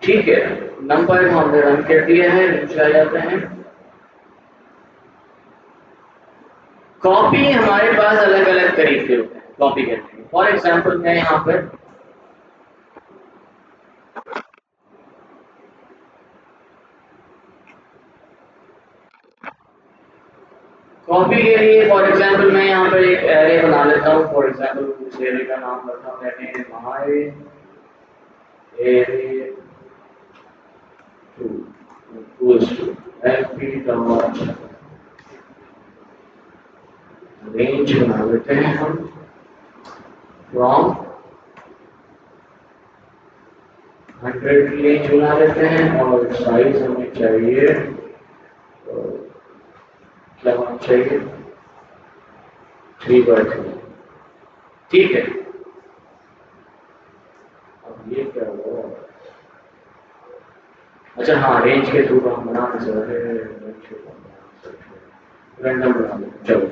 ठीक है, नंबर हमने रन कर दिया है, नीचे आ जाते हैं। कॉपी हमारे पास अलग अलग तरीके होते हैं कॉपी करने के। फॉर एग्जाम्पल मैं यहाँ पर कॉपी के लिए फॉर एग्जाम्पल मैं यहाँ पर एक एरे बना लेता हूँ। फॉर एग्जाम्पल उस एरे का नाम रखा मैंने my array 2 equals to LP dot range बना लेते हैं हम फ्रॉम 100 की रेंज बना लेते हैं और साइज हमें चाहिए क्या होना चाहिए 3x3। ठीक है, अब ये क्या हुआ? अच्छा हाँ, रेंज के थ्रू हम बना सकते हैं, रैंडम बना लेते। चलो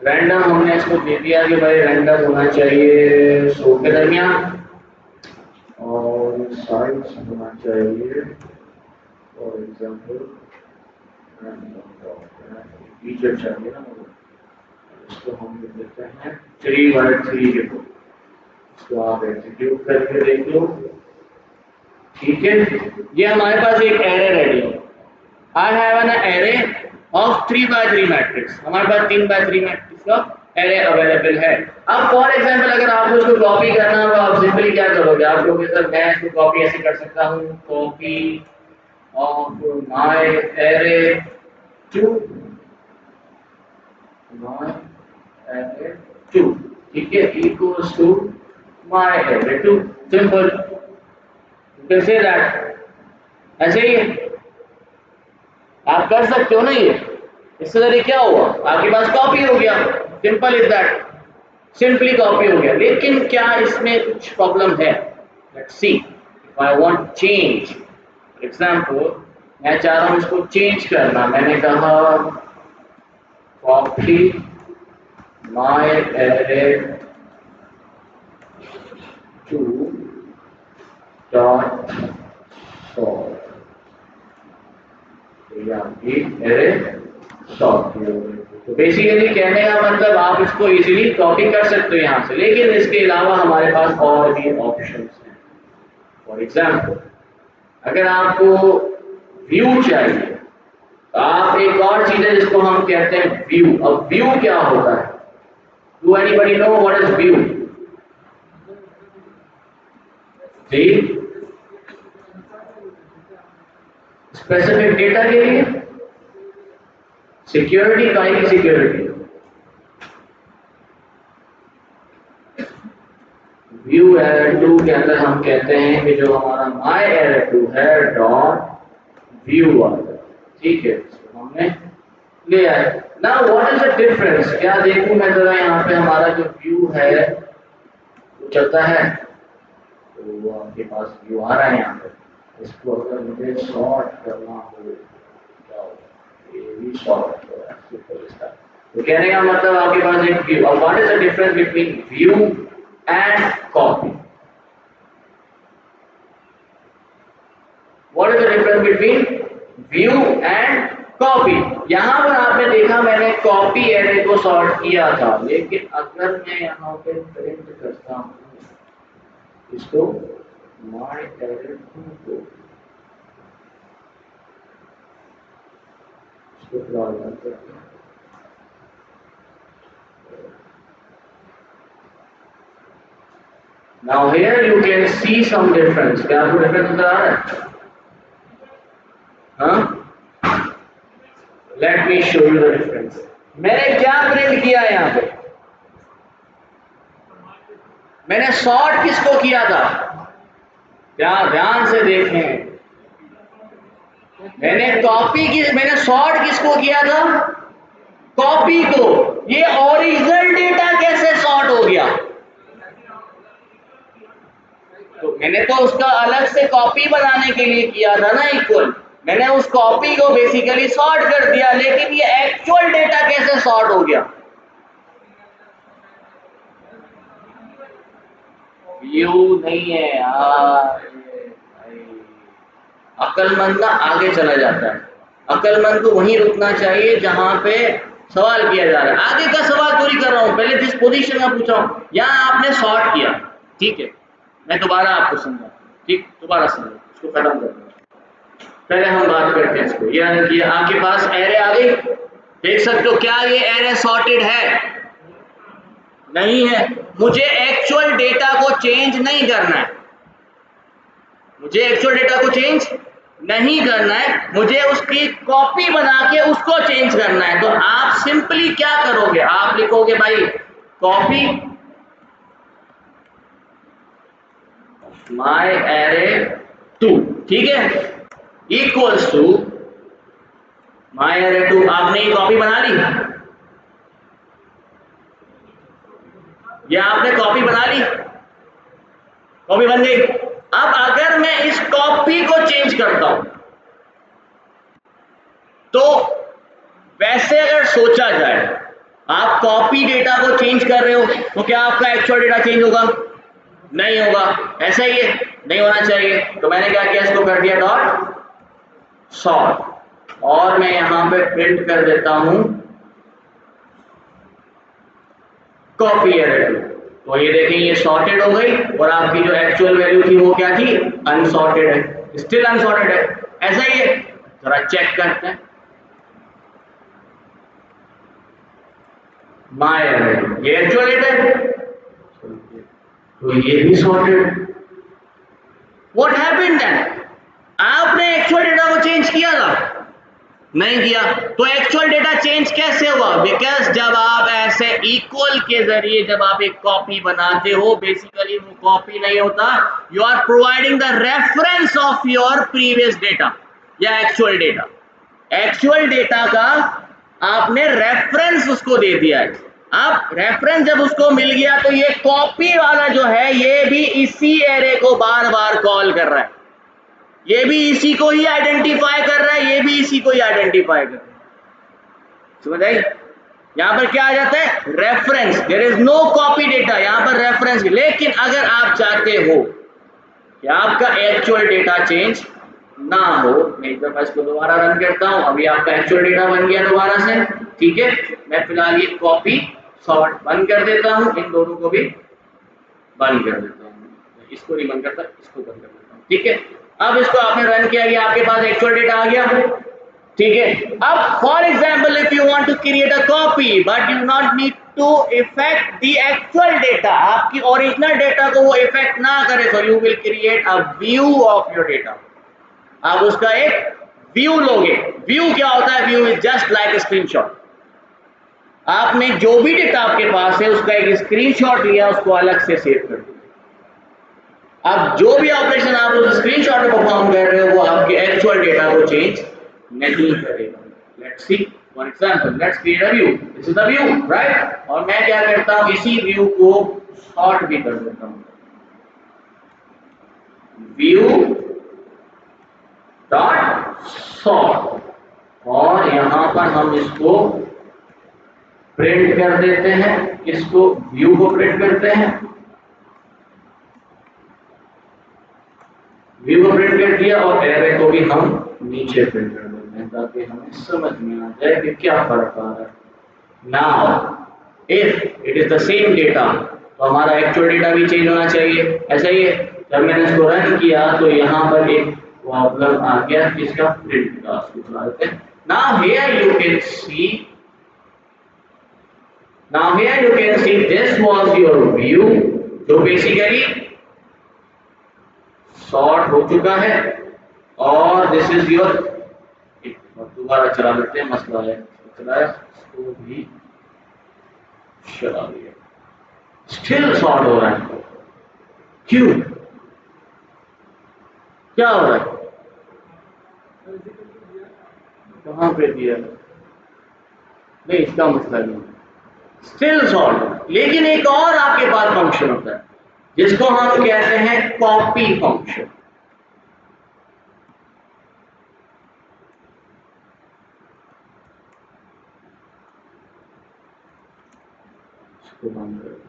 रैंडम हमने इसको दे दिया कि भाई रैंडम होना चाहिए 100 के दरमियान और साइज होना चाहिए फॉर एग्जाम्पल टीचर चाहिए ना, इसको हम देते हैं 3x3 के थ्रू। इसको आप एग्जीक्यूट करके देख लो। ठीक है, ये हमारे पास एक एरे रेडी है। I have an array of 3x3 matrix. हमारे पास 3x3 मैट्रिक्स का एरे अवेलेबल है। अब फॉर एग्जांपल अगर आपको इसको कॉपी करना हो तो आप सिंपली क्या करोगे? आप कहोगे सर मैं इसको कॉपी ऐसे कर सकता हूँ, copy of my array to my array 2, ठीक है, equals to my array 2। Simple, you can say that. ऐसे ही आप कर सकते हो ना ये। इससे जरिए क्या हुआ? आपके पास कॉपी हो गया, simple is that, simply copy हो गया। लेकिन क्या इसमें कुछ प्रॉब्लम है? Let's see. If I want change, for example मैं चाह रहा हूं इसको चेंज करना। मैंने कहा copy my array to dot sort, ये आपकी एरे सॉर्ट की हो गई। तो बेसिकली कहने का मतलब आप इसको इजीली कॉपी कर सकते हो यहाँ से, लेकिन इसके अलावा हमारे पास और भी ऑप्शंस हैं। फॉर एग्जाम्पल अगर आपको व्यू चाहिए तो आप एक और चीज है जिसको हम कहते हैं व्यू। अब व्यू क्या होता है? Do anybody know what is view? जी, स्पेसिफिक डेटा के लिए सिक्योरिटी, काई की सिक्योरिटी। व्यू एरे टू के अंदर हम कहते हैं कि जो हमारा माय एरे टू है डॉट व्यू वाला, ठीक है, इसको हमने ले आए। ना व्हाट इज द डिफरेंस? क्या देखूं मैं जरा यहाँ पे हमारा जो व्यू है वो चलता है, तो वो आपके पास व्यू आ रहा है यहाँ पे। इसको अगर मुझे सॉर्ट करना हो क्या होगा? ये भी सॉर्ट हो रहा है, सिंपल इसका। तो कहने का मतलब आपके पास एक व्यू। अब what is the difference between view and copy? What is the difference between view and copy? यहाँ पर आपने देखा मैंने कॉपी एरे को सॉर्ट किया था, लेकिन अगर मैं यहाँ पे प्रिंट करता हूँ इसको माय एरे को, इसको प्लॉट करते हैं। Now here you can see some difference. क्या आपको डिफरेंस नजर आ रहा है? हाँ, let me show you the difference. मैंने क्या प्रिंट किया यहाँ पे? मैंने सॉर्ट किसको किया था? ध्यान से देखें, मैंने सॉर्ट किसको किया था? कॉपी को। ये ओरिजिनल डेटा कैसे सॉर्ट हो गया? तो मैंने तो उसका अलग से कॉपी बनाने के लिए किया था ना इक्वल। मैंने उस कॉपी को बेसिकली सॉर्ट कर दिया, लेकिन ये एक्चुअल डेटा कैसे सॉर्ट हो गया? व्यू नहीं है यार, अक्लमंद ना आगे चला जाता है, अक्लमंद को वहीं रुकना चाहिए जहां पे सवाल किया जा रहा है। आगे का सवाल पूरी कर रहा हूं, पहले जिस पोजीशन में पूछा हूं, यहां आपने सॉर्ट किया, ठीक है, मैं दोबारा आपको समझाता हूं, ठीक, दोबारा समझो, इसको खत्म कर दो, पहले हम बात करते हैं इसको। ये आपके पास एरे आ गई, देख सकते हो क्या ये एरे सॉर्टेड है? नहीं है। मुझे एक्चुअल डेटा को चेंज नहीं करना है, मुझे एक्चुअल डेटा को चेंज नहीं करना है, मुझे उसकी कॉपी बना के उसको चेंज करना है। तो आप सिंपली क्या करोगे, आप लिखोगे भाई कॉपी माई एरे 2, ठीक है, इक्वल्स टू माई एरे 2। आपने ये कॉपी बना ली, ये आपने कॉपी बना ली, कॉपी बन गई। अब अगर मैं इस कॉपी को चेंज करता हूं, तो वैसे अगर सोचा जाए, आप कॉपी डेटा को चेंज कर रहे हो, तो क्या आपका एक्चुअल डेटा चेंज होगा? नहीं होगा, ऐसा ही है, नहीं होना चाहिए। तो मैंने क्या किया, इसको कर दिया डॉट सॉर्ट, और मैं यहां पे प्रिंट कर देता हूं कॉपी एरे 2। तो ये देखें, ये सॉर्टेड हो गई, और आपकी जो एक्चुअल वैल्यू थी वो क्या थी? अनसॉर्टेड है, स्टिल अनसॉर्टेड है, ऐसा ही है। जरा चेक करते हैं, माय एरे, ये एक्चुअल डेटा है, तो ये भी सॉर्टेड। What happened then? आपने एक्चुअल डेटा को चेंज किया था? नहीं किया। तो एक्चुअल डेटा चेंज कैसे हुआ? बिकॉज जब आप ऐसे इक्वल के जरिए जब आप एक कॉपी बनाते हो, बेसिकली वो कॉपी नहीं होता, you are providing the reference of your previous data या एक्चुअल डेटा। एक्चुअल डेटा का आपने रेफरेंस उसको दे दिया है। अब रेफरेंस जब उसको मिल गया, तो ये कॉपी वाला जो है ये भी इसी एरे को बार बार कॉल कर रहा है, ये भी इसी को ही आइडेंटिफाई कर रहा है, ये भी इसी को ही आइडेंटिफाई कर रहा है। समझ आई? यहां पर क्या आ जाता है? Reference. There is no copy data, यहां पर रेफरेंस। लेकिन अगर आप चाहते हो कि आपका एक्चुअल डेटा चेंज ना हो, मैं एक दफा इसको दोबारा रन करता हूं, अभी आपका एक्चुअल डेटा बन गया दोबारा से, ठीक है। मैं फिलहाल ये कॉपी सॉर्ट बंद कर देता हूं, इन दोनों को भी बंद कर देता हूं, इसको नहीं बंद करता, इसको बंद कर देता हूं, ठीक है। अब इसको आपने रन किया, ये आपके पास एक्चुअल डेटा आ गया, ठीक है। अब for example if you want to create a copy but you not need to effect the actual data, आपकी ओरिजिनल डेटा को वो इफेक्ट ना करे, so you will create a view of your data। आप उसका एक व्यू लोगे। View क्या होता है? View is just like screenshot. आपने जो भी डेटा आपके पास है उसका एक स्क्रीनशॉट लिया, उसको अलग से सेव कर दिया। अब जो भी ऑपरेशन आप उस स्क्रीनशॉट में परफॉर्म कर रहे हो, वो आपके एक्चुअल डेटा को चेंज नहीं करेगा। Let's see one example, let's create a view, this is the view, right. और मैं क्या करता हूं, इसी व्यू को सॉर्ट भी कर देता हूं, व्यू डॉट सॉर्ट, और यहां पर हम इसको प्रिंट कर देते हैं, इसको व्यू को प्रिंट करते हैं, व्यू को प्रिंट कर दिया, और एरे को भी हम नीचे प्रिंट कर देते हैं, ताकि हमें समझ में आ जाए कि क्या फर्क आ रहा है। Now if it is the same data, तो हमारा एक्चुअल डेटा भी चेंज होना चाहिए, ऐसा ही है। जब मैंने इसको रन किया, तो यहाँ पर एक प्रॉब्लम आ गया, किसका? प्रिंट का। उसको चला देते हैं। Now here you can see, now here you can see this was your view, जो बेसिकली सॉर्ट हो चुका है, और दिस इज योर, दोबारा चला लेते हैं, मसला है चलाया, इसको भी चला दिया, स्टिल सॉर्ट हो रहा है। क्यों? क्या हो रहा है? कहां पे दिया? नहीं, इसका मसला नहीं, स्टिल सॉर्ट। लेकिन एक और आपके पास फंक्शन होता है जिसको हम कहते हैं कॉपी फंक्शन। इसको बंद कर,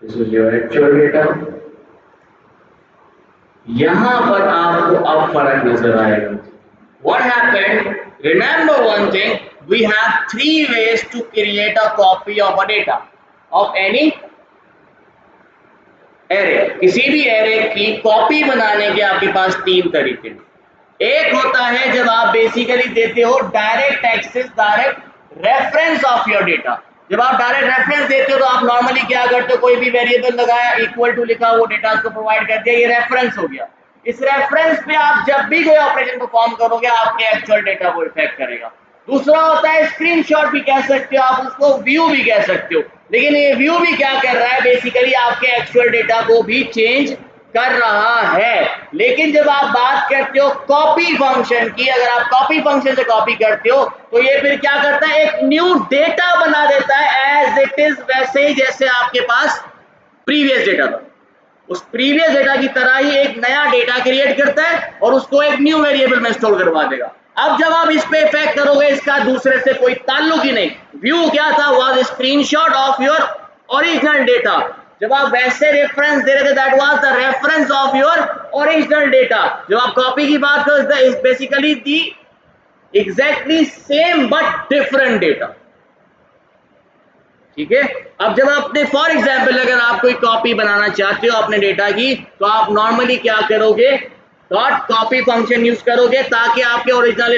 this is your actual data. यहां पर आपको अब फर्क नजर आएगा। What happened? Remember one thing, we have 3 ways to create a copy of a data of any array। किसी भी array की कॉपी बनाने के आपके पास 3 तरीके हैं। एक होता है जब आप बेसिकली देते हो direct access, direct reference of your data. जब आप डायरेक्ट रेफरेंस देते हो तो आप नॉर्मली क्या करते हो, कोई भी वेरिएबल लगाया, इक्वल टू लिखा, वो डेटा को प्रोवाइड कर दिया, ये रेफरेंस हो गया। इस रेफरेंस पे आप जब भी कोई ऑपरेशन परफॉर्म करोगे आपके एक्चुअल डेटा को इफेक्ट करेगा। दूसरा होता है स्क्रीनशॉट भी कह सकते हो आप उसको, व्यू भी कह सकते हो। लेकिन ये व्यू भी क्या कर रहा है, बेसिकली आपके एक्चुअल डेटा को भी चेंज कर रहा है। लेकिन जब आप बात करते हो कॉपी फंक्शन की, अगर आप कॉपी फंक्शन से कॉपी करते हो तो ये फिर क्या करता है, एक न्यू डेटा बना देता है एज इट इज, वैसे ही जैसे आपके पास प्रीवियस डेटा था। उस प्रीवियस डेटा की तरह ही एक नया डेटा क्रिएट करता है और उसको एक न्यू वेरिएबल में स्टोर करवा देगा। अब जब आप इस पे इफेक्ट करोगे, इसका दूसरे से कोई ताल्लुक ही नहीं। व्यू क्या था, was screenshot of your original data. जब आप वैसे रेफरेंस दे रहे थे, that was the reference of your original data. जब आप कॉपी की बात करो, is basically the exactly same but different data. ठीक है। अब जब आपने फॉर एग्जाम्पल अगर आप कोई कॉपी बनाना चाहते हो अपने डेटा की, तो आप नॉर्मली क्या करोगे, डॉट कॉपी फंक्शन यूज करोगे ताकि आपके ओरिजिनल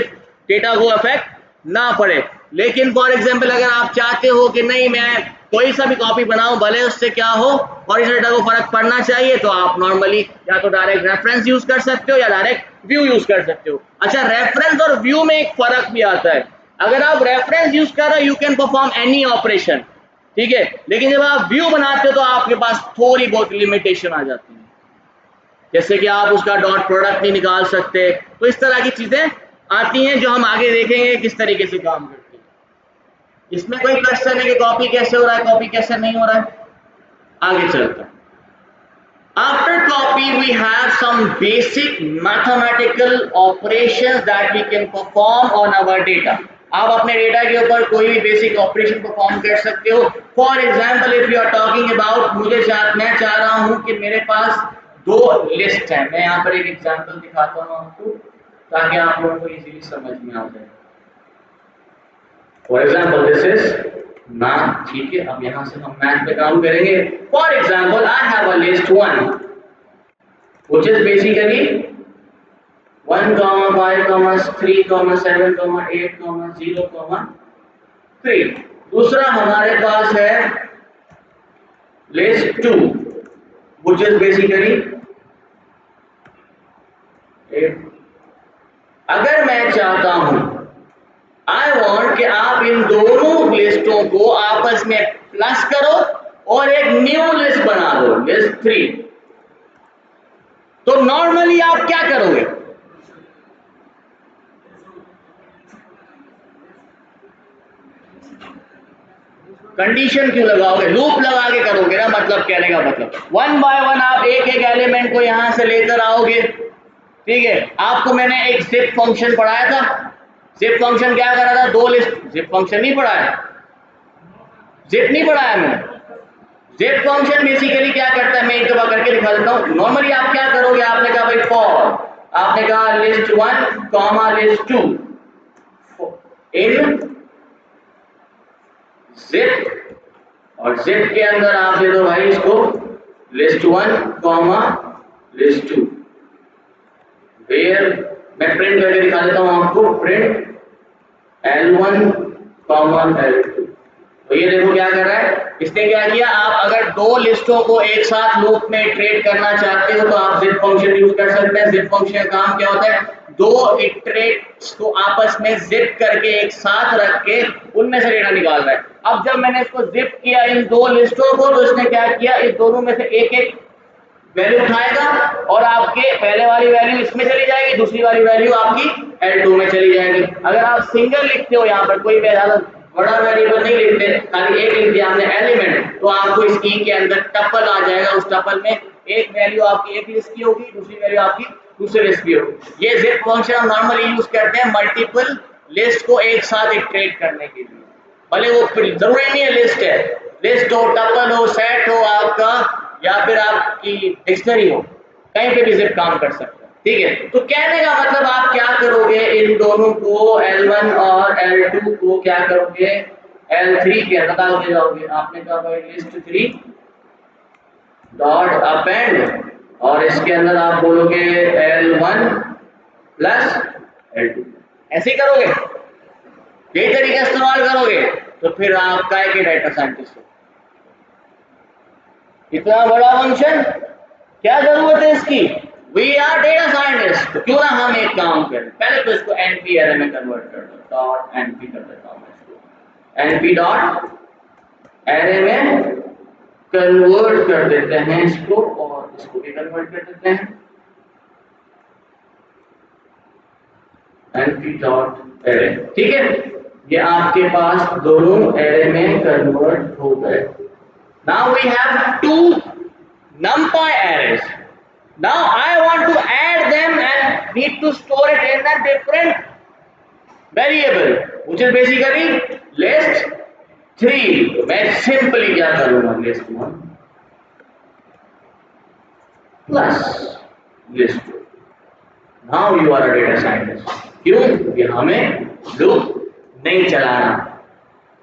डेटा को अफेक्ट ना पड़े। लेकिन फॉर एग्जाम्पल अगर आप चाहते हो कि नहीं मैं कोई सा भी कॉपी बनाऊं, भले उससे क्या हो ओरिजिनल डेटा को फर्क पड़ना चाहिए, तो आप नॉर्मली या तो डायरेक्ट रेफरेंस यूज कर सकते हो या डायरेक्ट व्यू यूज कर सकते हो। अच्छा, रेफरेंस और व्यू में एक फर्क भी आता है। अगर आप रेफरेंस यूज कर रहे हो, you can perform any operation, ठीक है। लेकिन जब आप व्यू बनाते हो तो आपके पास थोड़ी बहुत लिमिटेशन आ जाती है, जैसे कि आप उसका डॉट प्रोडक्ट नहीं निकाल सकते। तो इस तरह की चीजें आती हैं जो हम आगे देखेंगे किस तरीके से काम करती हैं। इसमें कोई क्वेश्चन है कि कॉपी कैसे हो रहा है, कॉपी कैसे नहीं हो रहा है? आगे चलते हैं। After copy, we have some basic mathematical operations that we can perform on our data। आप अपने डेटा के ऊपर कोई भी बेसिक ऑपरेशन परफॉर्म कर सकते हो। For example, if you are talking about, मैं चाह रहा हूं कि मेरे पास 2 लिस्ट है। मैं यहाँ पर एक एग्जाम्पल दिखाता हूँ आपको ताकि आप लोगों को इजीली समझ में आ जाए। For example this is math, ठीक है। अब यहां से हम मैथ पे काम करेंगे। For example, I have a list 1 which is basically 1, 5, 3, 7, 8, 0, 3। दूसरा हमारे पास है लिस्ट 2 which is basically 8। अगर मैं चाहता हूं, आई वांट कि आप इन दोनों लिस्टों को आपस में प्लस करो और एक न्यू लिस्ट बना दो, लिस्ट 3। तो नॉर्मली आप क्या करोगे, कंडीशन क्यों लगाओगे, लूप लगा के करोगे ना। मतलब कहने का मतलब 1 बाय 1 आप एक एक एलिमेंट को यहां से लेकर आओगे, ठीक है। आपको मैंने एक जिप फंक्शन पढ़ाया था। जिप फंक्शन क्या कर रहा था, 2 लिस्ट। जिप फंक्शन नहीं पढ़ाया, जिप नहीं पढ़ाया मैंने। जिप फंक्शन बेसिकली क्या करता है, मैं एक दफा करके दिखा देता हूं। नॉर्मली आप क्या करोगे, आपने कहा भाई फॉर, आपने कहा लिस्ट 1 लिस्ट 2 इन जिप, और जिप के अंदर आप दे दो भाई इसको लिस्ट 1 लिस्ट 2। वेयर, मैं प्रिंट करके दिखा देता हूं आपको, प्रिंट L1 L2। तो ये देखो क्या कर रहा है, इसने क्या किया, आप अगर 2 लिस्टों को एक साथ लूप में इटरेट करना चाहते हो तो आप जिप फंक्शन यूज कर सकते हैं। जिप फंक्शन का काम क्या होता है, 2 इटरेट्स को आपस में जिप करके एक साथ रख के उनमें से डेटा निकाल रहा है। अब जब मैंने इसको जिप किया इन 2 लिस्टों को, तो इसने क्या किया, इस दोनों में से एक एक वैल्यू उठाएगा और आपके पहले वाली वैल्यू इसमें चली जाएगी, दूसरी वाली वैल्यू आपकी L2 में चली जाएगी। अगर आप सिंगल लिखते हो, यहाँ पर कोई बड़ा वेरिएबल नहीं लिखते, खाली एक लिख दिया हमने एलिमेंट, तो आपको इस की के अंदर टपल आ जाएगा। उस टपल में एक वैल्यू आपकी एक लिस्ट की होगी, दूसरी वैल्यू आपकी दूसरी लिस्ट की होगी। ये जिप फंक्शन हम नॉर्मली यूज करते हैं मल्टीपल लिस्ट को एक साथ इटरेट करने के लिए। भले वो जरूरी नहीं है लिस्ट है, लिस्ट हो, टपल हो, सेट हो आपका, या फिर आपकी डिक्शनरी हो, कहीं पे भी जिप काम कर सकता है। ठीक है, तो कहने का मतलब आप क्या करोगे, इन दोनों को L1 और L2 को क्या करोगे, L3 के अंदर डाल के जाओगे। आपने कहा भाई लिस्ट 3 डॉट अपेंड, और इसके अंदर आप बोलोगे L1 प्लस L2, ऐसे ही करोगे, यही तरीका इस्तेमाल करोगे, तो फिर आप काय के डाटा साइंटिस्ट हो। इतना बड़ा फंक्शन, क्या जरूरत है इसकी, वी आर डेटा साइंटिस्ट, तो क्यों ना हम एक काम करें, पहले तो इसको एनपी एरे में कन्वर्ट कर दो, डॉट एनपी कर देता हूं मैं इसको, एनपी डॉट एरे में कन्वर्ट कर देते हैं इसको, और इसको भी कन्वर्ट कर देते हैं, एनपी डॉट एरे। ठीक है, ये आपके पास दोनों एरे में कन्वर्ट हो गए। Now we have two NumPy arrays. Now I want to add them and need to store it in a different variable, which is basically list 3. तो मैं simply क्या करूँगा, list 1 plus list 2. Now you are a data scientist. क्यों? क्योंकि हमें loop नहीं चलाना।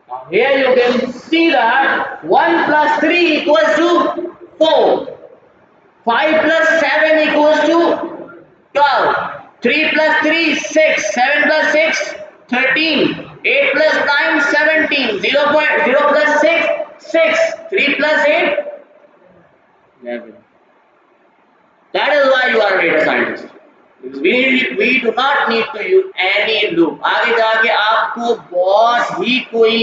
Now here you can see that 1 plus 3 equals to 4, 5 plus 7 equals to 12, 3 plus 3 6, 7 plus 6 13, 8 plus 9 17, 0.0 plus 6 6, 3 plus 8 11. That is why you are a data scientist. We do not need to use any loop. आगे जाके आपको बहुत ही कोई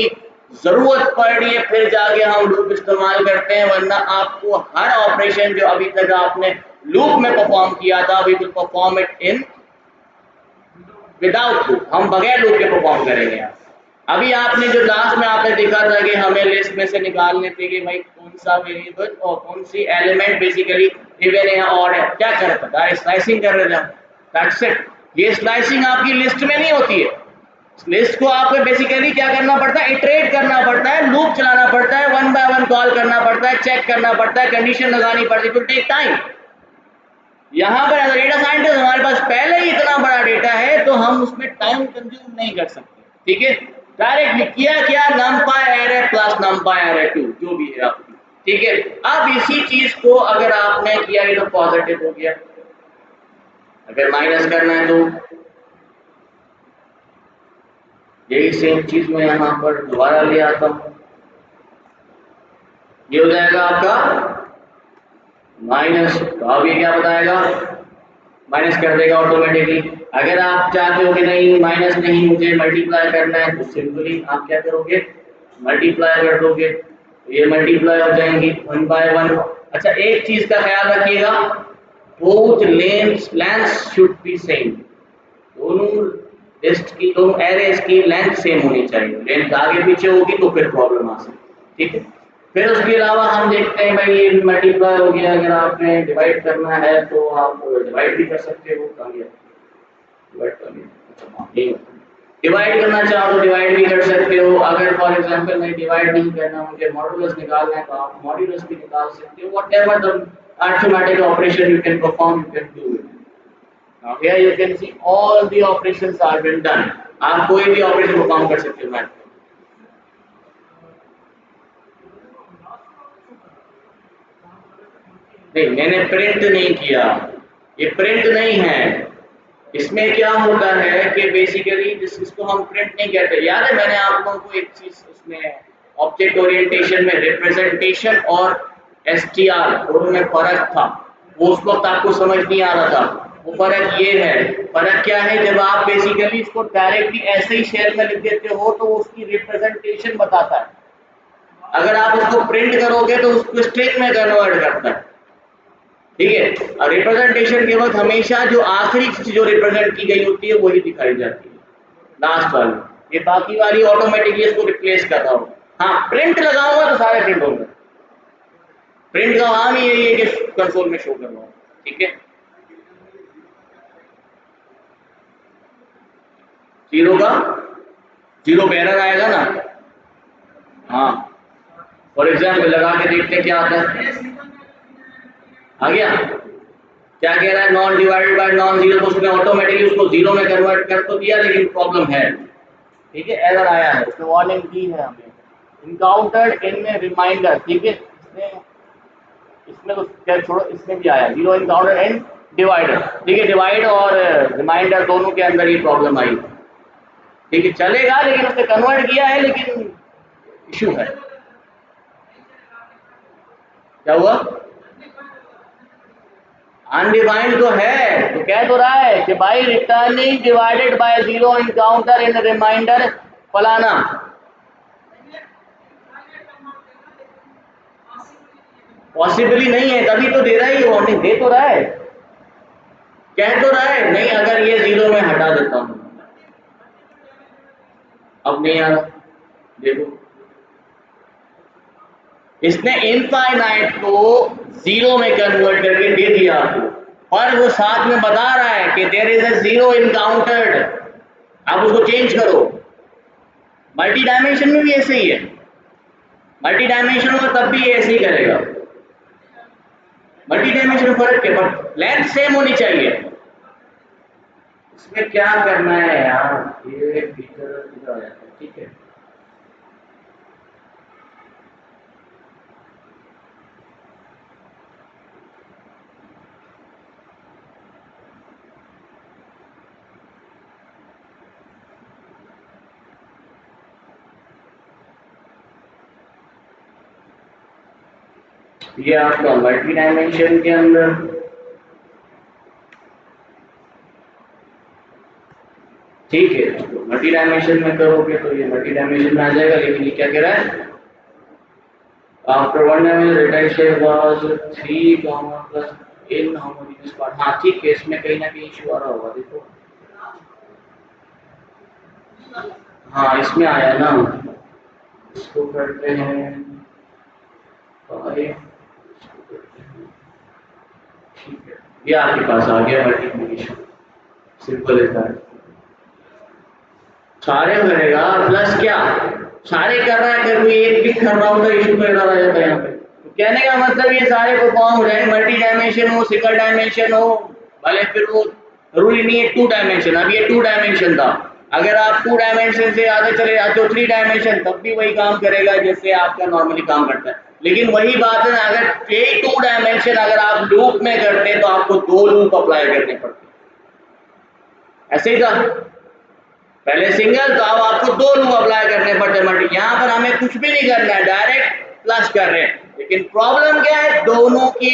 जरूरत पड़ रही है फिर जाके हम लूप इस्तेमाल करते हैं, वरना आपको हर ऑपरेशन जो अभी तक आपने लूप में परफॉर्म किया था, we will perform it in without loop, हम बगैर लूप के परफॉर्म करेंगे। अभी आपने जो लास्ट में आपने देखा था कि हमें लिस्ट में से निकालने थे कि भाई कौन सा वेरिएबल और कौन सी एलिमेंट बेसिकली इवन है और है, क्या करता था, स्लाइसिंग कर रहे थे। That's it. ये स्लाइसिंग आपकी लिस्ट में नहीं होती है, लिस्ट को आपको बेसिकली क्या करना पड़ता है, इटरेट करना पड़ता है, लूप चलाना पड़ता है, वन बाय वन कॉल करना पड़ता है, चेक करना पड़ता है, कंडीशन लगानी पड़ती है, टू टेक टाइम। यहाँ पर एज डेटा साइंटिस्ट हमारे पास पहले ही इतना बड़ा डेटा है तो हम उसमें टाइम कंज्यूम नहीं कर सकते। ठीक है, डायरेक्टली किया क्या, numpy array plus numpy array 2 जो भी है आपकी। ठीक है, अब इसी चीज को अगर आपने किया ये तो पॉजिटिव हो गया, अगर माइनस करना है तो यही सेम चीज मैं यहाँ पर दोबारा ले आता हूँ, ये हो जाएगा आपका माइनस, तो अब ये क्या बताएगा, माइनस कर देगा ऑटोमेटिकली। अगर आप चाहते हो कि नहीं माइनस नहीं मुझे मल्टीप्लाई करना है, तो सिंपली आप क्या करोगे, मल्टीप्लाई कर दोगे, तो ये मल्टीप्लाई हो जाएंगी 1 by 1। अच्छा, एक चीज का ख्याल रखिएगा, both lengths should be same, दोनों लिस्ट की, दोनों एरेज की लेंथ सेम होनी चाहिए, लेंथ आगे पीछे होगी तो फिर प्रॉब्लम आ सकती है। ठीक है, फिर उसके अलावा हम देखते हैं भाई ये मल्टीप्लाई हो गया, अगर आपने डिवाइड करना है तो आप डिवाइड भी कर सकते हो, डिवाइड करना चाहो तो डिवाइड भी कर सकते हो। अगर फॉर एग्जांपल मैं डिवाइड नहीं करना, मुझे मॉड्यूलस निकालना है, तो आप मॉड्यूलस भी निकाल सकते हो, whatever the arithmetic operation you can perform, you can do it. Now here you can see all the operations are been done. आप कोई भी ऑपरेशन परफॉर्म कर सकते हो मैथ। नहीं, मैंने प्रिंट नहीं किया, ये प्रिंट नहीं है। इसमें क्या होता है कि बेसिकली इसको हम प्रिंट नहीं कहते। याद है मैंने आप लोगों को एक चीज उसमें ऑब्जेक्ट ओरिएंटेशन में रिप्रेजेंटेशन और एसटीआर दोनों में फर्क था, वो उस वक्त आपको समझ नहीं आ रहा था। वो फर्क ये है, फर्क क्या है, जब आप बेसिकली इसको डायरेक्टली ऐसे ही शेल में लिख देते हो तो उसकी रिप्रेजेंटेशन बताता है, अगर आप उसको प्रिंट करोगे तो उसको स्ट्रिंग में कन्वर्ट करता है। ठीक है, और रिप्रेजेंटेशन के वक्त हमेशा जो आखिरी चीज जो रिप्रेजेंट की गई होती है वही दिखाई जाती है, लास्ट वाली, ये बाकी वाली ऑटोमेटिकली इसको रिप्लेस कर रहा होगा। हाँ, प्रिंट लगाऊंगा तो सारे प्रिंट होंगे, प्रिंट का काम ही यही है कि कंसोल में शो करना। ठीक है, जीरो का जीरो पे एरर आएगा ना, हाँ फॉर एग्जाम्पल लगा के देखते हैं क्या आता है। आ गया? क्या कह रहा है? Non divided by non zero, तो उसने ऑटोमेटिकली उसको जीरो में कन्वर्ट कर तो दिया, लेकिन प्रॉब्लम है, ठीक है, एरर आया है, उसने वार्निंग दी है हमें। इनकाउंटर्ड इन में रिमाइंडर, ठीक है, इसमें तो क्या छोड़ो, इसमें भी आया जीरो इनकाउंटर्ड इन डिवाइडर, ठीक है, डिवाइड और रिमाइंडर दोनों के अंदर ये प्रॉब्लम आई, ठीक है, चलेगा, लेकिन उसने कन्वर्ट किया है, लेकिन इशू है। क्या हुआ? अनडिफाइंड तो है, तो कह तो रहा है कि भाई returning divided by zero encounter in reminder फलाना। पॉसिबली नहीं है, तभी तो दे रहा है, वार्निंग दे तो रहा है, कह तो रहा है नहीं, अगर ये जीरो में हटा देता हूं, अब नहीं आ रहा, देखो इसने इनफाइनाइट को जीरो में कन्वर्ट करके दे दिया आपको, पर वो साथ में बता रहा है कि there is a zero encountered, आप उसको चेंज करो। मल्टी डायमेंशन में भी ऐसे ही है, मल्टी डायमेंशन होगा तब भी ये ऐसे ही करेगा। मल्टी डायमेंशन में फर्क है, बट लेंथ सेम होनी चाहिए। इसमें क्या करना है यार, ये फीचर आ जाता है, ठीक है। ये आपका मल्टी डायमेंशन के अंदर, ठीक है, तो मल्टी डायमेंशन में करोगे तो ये मल्टी डायमेंशन में आ जाएगा, लेकिन ये क्या कह रहा है, after one dimension return shape was 3 plus in homogeneous part. हाँ ठीक है, इसमें कहीं ना कहीं इशू आ रहा होगा, देखो हाँ इसमें आया ना, इसको करते हैं 5, ठीक है, ये आपके पास आ गया मल्टीप्लिकेशन, सिंपल इज दैट। सारे करेगा प्लस क्या, सारे कर रहा है, अगर कोई एक भी कर रहा होता इशू पैदा हो जाता है यहाँ पे। तो कहने का मतलब ये सारे परफॉर्म हो जाए, मल्टी डायमेंशन हो, सिंगल डायमेंशन हो, भले फिर वो जरूरी नहीं है 2 डायमेंशन, अब ये 2 डायमेंशन था, अगर आप 2 डायमेंशन से आगे चले जाते हो 3 डायमेंशन, तब भी वही काम करेगा जैसे आपका नॉर्मली काम करता है। लेकिन वही बात है, अगर ये 2 डायमेंशन अगर आप लूप में करते हैं तो आपको 2 लूप अप्लाई करने पड़ते हैं, ऐसे ही था पहले सिंगल, तो अब आपको 2 लूप अप्लाई करने पड़ते हैं मल्टी। यहाँ पर हमें कुछ भी नहीं करना है, डायरेक्ट प्लस कर रहे हैं, लेकिन प्रॉब्लम क्या है, दोनों की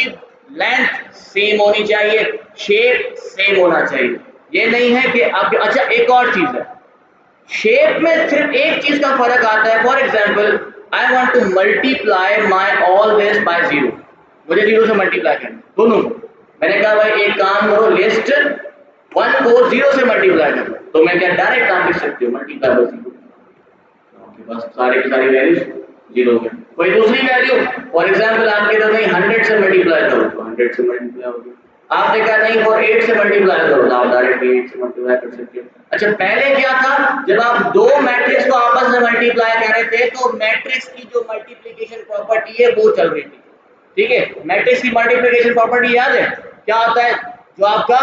लेंथ सेम होनी चाहिए, शेप सेम होना चाहिए, ये नहीं है कि आप, अच्छा एक और चीज है, शेप में सिर्फ एक चीज का फर्क आता है, for example I want to multiply my all this by zero, मुझे जीरो से मल्टीप्लाई करना दोनों को, मैंने कहा भाई एक काम करो, लिस्ट 1 को 0 से मल्टीप्लाई करना, तो मैं क्या डायरेक्ट आप लिख सकते हो मल्टीप्लाई बाय जीरो, आपके पास सारे की सारी वैल्यूज जीरो हो गए। कोई दूसरी वैल्यू, फॉर एग्जाम्पल आपके तो नहीं 100 से मल्टीप्लाई करो, तो 100 से मल्टीप्लाई होगी, आपने कहा नहीं फॉर 8 से मल्टीप्लाई करो, तो आप डायरेक्ट 8 से मल्टीप्लाई कर सकते हो। अच्छा पहले क्या था, जब आप दो मैट्रिक्स को आपस में मल्टीप्लाई कर रहे थे, तो मैट्रिक्स की जो मल्टीप्लिकेशन प्रॉपर्टी है वो चल रही थी, ठीक है, मैट्रिक्स की मल्टीप्लिकेशन प्रॉपर्टी याद है क्या होता है, जो आपका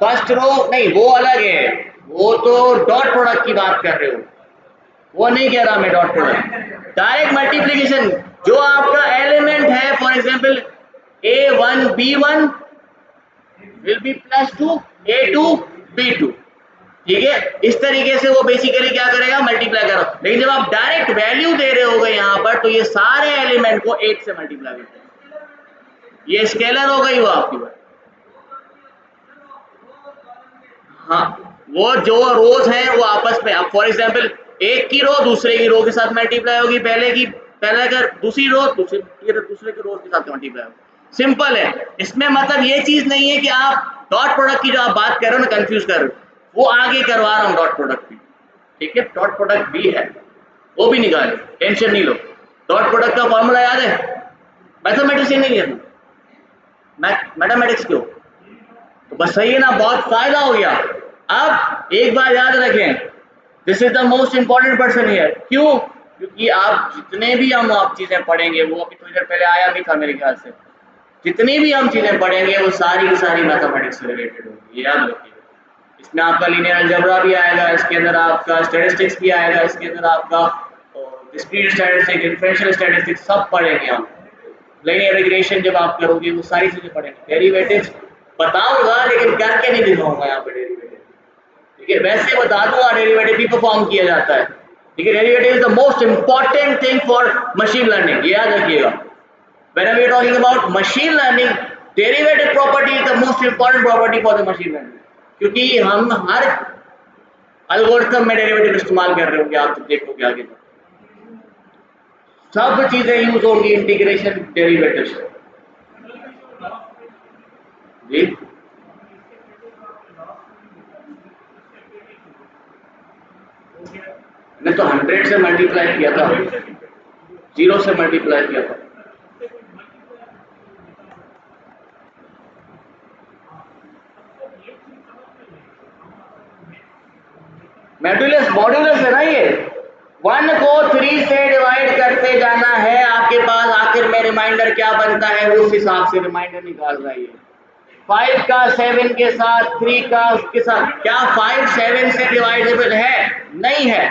फर्स्ट रो, नहीं वो अलग है, वो तो डॉट प्रोडक्ट की बात कर रहे हो, वो नहीं कह रहा मैं डॉट प्रोडक्ट, डायरेक्ट मल्टीप्लिकेशन, जो आपका एलिमेंट है, for example a1 b1 will be +2 a2 b2, ठीक है, इस तरीके से वो बेसिकली क्या करेगा, मल्टीप्लाई करो। लेकिन जब आप डायरेक्ट वैल्यू दे रहे होगे यहाँ पर, तो ये सारे एलिमेंट को 8 से मल्टीप्लाई करते हैं, ये स्केलर हो गई वो आपकी बात। हाँ, वो जो रोज हैं वो आपस में, अब फॉर एग्जांपल एक की रो दूसरे की रो के साथ मल्टीप्लाई होगी, पहले अगर दूसरी रो दूसरे के रो के साथ मल्टीप्लाई होगी, सिंपल है। इसमें मतलब ये चीज नहीं है कि आप डॉट प्रोडक्ट की जो आप बात कर रहे हो ना, कंफ्यूज कर रहे हो, वो आगे करवा रहा हूँ डॉट प्रोडक्ट की, ठीक है, डॉट प्रोडक्ट भी है, वो भी निकाले, टेंशन नहीं लो। डॉट प्रोडक्ट का फॉर्मूला याद है, मैथमेटिक्स से नहीं है, मैथमेटिक्स क्यों, तो बस सही है ना, बहुत फायदा हो गया। अब एक बार याद रखें, this is the most important person here, क्यों, क्योंकि आप जितने भी हम आप चीज़ें पढ़ेंगे, वो अभी थोड़ी देर पहले आया भी था मेरे ख्याल से, जितनी भी हम चीज़ें पढ़ेंगे वो सारी की सारी मैथमेटिक्स से रिलेटेड होगी, ये याद रखिएगा। इसमें आपका लीनियर अलजेब्रा भी आएगा, इसके अंदर आपका स्टैटिस्टिक्स भी आएगा, इसके अंदर आपका डिस्क्रीट स्टैटिस्टिक्स, डिफरेंशियल स्टैटिस्टिक्स सब पढ़ेंगे हम। लीनियर रिग्रेशन जब आप करोगे वो सारी चीज़ें पढ़ेंगे। डेरिवेटिव्स बताऊंगा लेकिन करके नहीं दिखाऊंगा यहाँ पे डेरिवेटिव, ठीक है? वैसे बता दूंगा डेरिवेटिव भी परफॉर्म किया जाता है, ठीक है? Derivative is the most important thing for machine learning, ये याद रखिएगा। Whenever we are talking about machine learning, derivative property is the most important property for the machine learning, क्योंकि हम हर एल्गोरिथम में डेरिवेटिव इस्तेमाल कर रहे होंगे, आप जब देखोगे आगे तक सब चीजें यूज होंगी इंटीग्रेशन डेरिवेटिव से। जी मैंने तो 100 से मल्टीप्लाई किया था, 0 से मल्टीप्लाई किया था। मॉड्यूलस मॉड्यूलस है ना ये, 1 को 3 से डिवाइड करते जाना है, आपके पास आखिर में रिमाइंडर क्या बनता है उस हिसाब से रिमाइंडर निकाल रहा है। 5 का 7 के साथ, 3 का उसके साथ, क्या 5 7 से डिवाइडेबल है? नहीं है,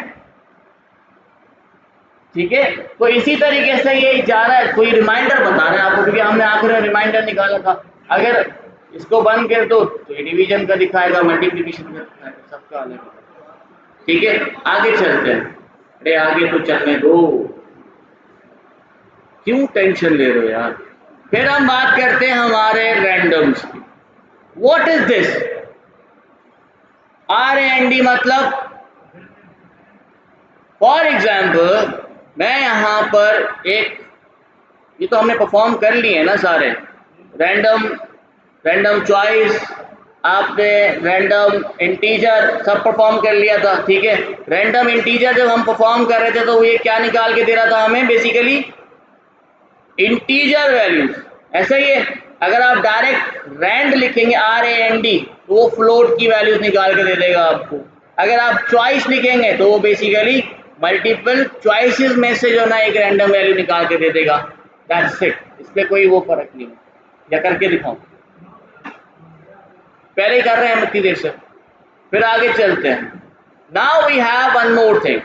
ठीक है? तो इसी तरीके से ये जा रहा है, कोई रिमाइंडर बता रहा है आपको, क्योंकि हमने आखिर में रिमाइंडर निकाला था। अगर इसको बंद कर दो तो डिवीजन का दिखाएगा, मल्टीप्लिकेशन का दिखाएगा, सबका अलग है, ठीक है? आगे चलते हैं। अरे आगे तो चलने दो, क्यों टेंशन ले रहे हो यार? फिर हम बात करते हैं हमारे रैंडम्स की। What is this? RAND मतलब, फॉर एग्जाम्पल मैं यहां पर एक, ये तो हमने परफॉर्म कर लिए है ना सारे, रैंडम, रैंडम चॉइस, आपने रैंडम इंटीजर सब परफॉर्म कर लिया था, ठीक है? रैंडम इंटीजर जब हम परफॉर्म कर रहे थे तो ये क्या निकाल के दे रहा था हमें? बेसिकली इंटीजर वैल्यूज, ऐसा ही है। अगर आप डायरेक्ट रैंड लिखेंगे RAND तो वो फ्लोट की वैल्यूज निकाल के दे देगा आपको। अगर आप चॉइस लिखेंगे तो वो बेसिकली मल्टीपल चॉइसेस में से जो ना एक रैंडम वैल्यू निकाल के दे देगा। दैट्स इट, इसमें कोई वो फर्क नहीं है। या करके दिखाऊं? पहले ही कर रहे हैं इतनी देर से, फिर आगे चलते हैं। Now we have one more thing,